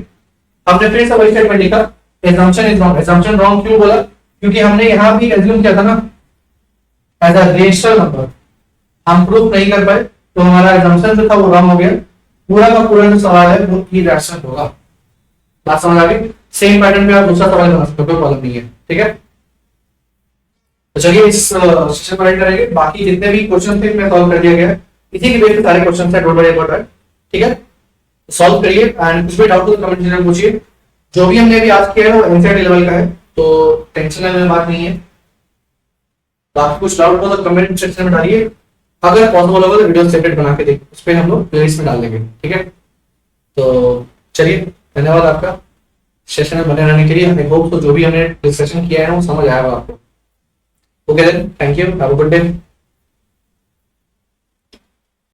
हमने फिर से वही स्टेटमेंट लिखा, assumption is wrong। assumption wrong क्यों बोला, क्योंकि हमने यहां भी assume किया था ना एज अ रेशनल नंबर, हम प्रूफ नहीं कर पाए, तो हमारा assumption जो था वो रॉन्ग हो गया। पूरा का पूरा जो सवाल है वो इरैशनल होगा। बात समझ आ गई। सेम पैटर्न में आप दूसरा सवाल बना सकते हो, कोई प्रॉब्लम नहीं है, ठीक है। तो चलिए इस सेशन को एंड करेंगे, बाकी जितने भी क्वेश्चन थे मैं सॉल्व कर दिया गया है, इसी के बेस पे सारे क्वेश्चन है, डोंट वरी अबाउट दैट, ठीक है। सॉल्व करिए एंड कुछ भी डाउट हो तो कमेंट सेक्शन में पूछिए। जो भी हमने अभी आज किया है वो एनसीईआरटी लेवल का है, तो टेंशन लेने की बात नहीं है। बाकी कुछ डाउट हो तो कमेंट सेक्शन में डालिए, अगर पॉसिबल होगा तो वीडियो सेपरेट बना के देख, उस पर हम लोग प्लेलिस्ट में डाल देंगे, ठीक है। तो चलिए धन्यवाद आपका सेशन में बने रहने के लिए। आई होप तो जो भी हमने डिस्कशन किया है वो समझ आएगा आपको। Okay then, thank you, have a good day.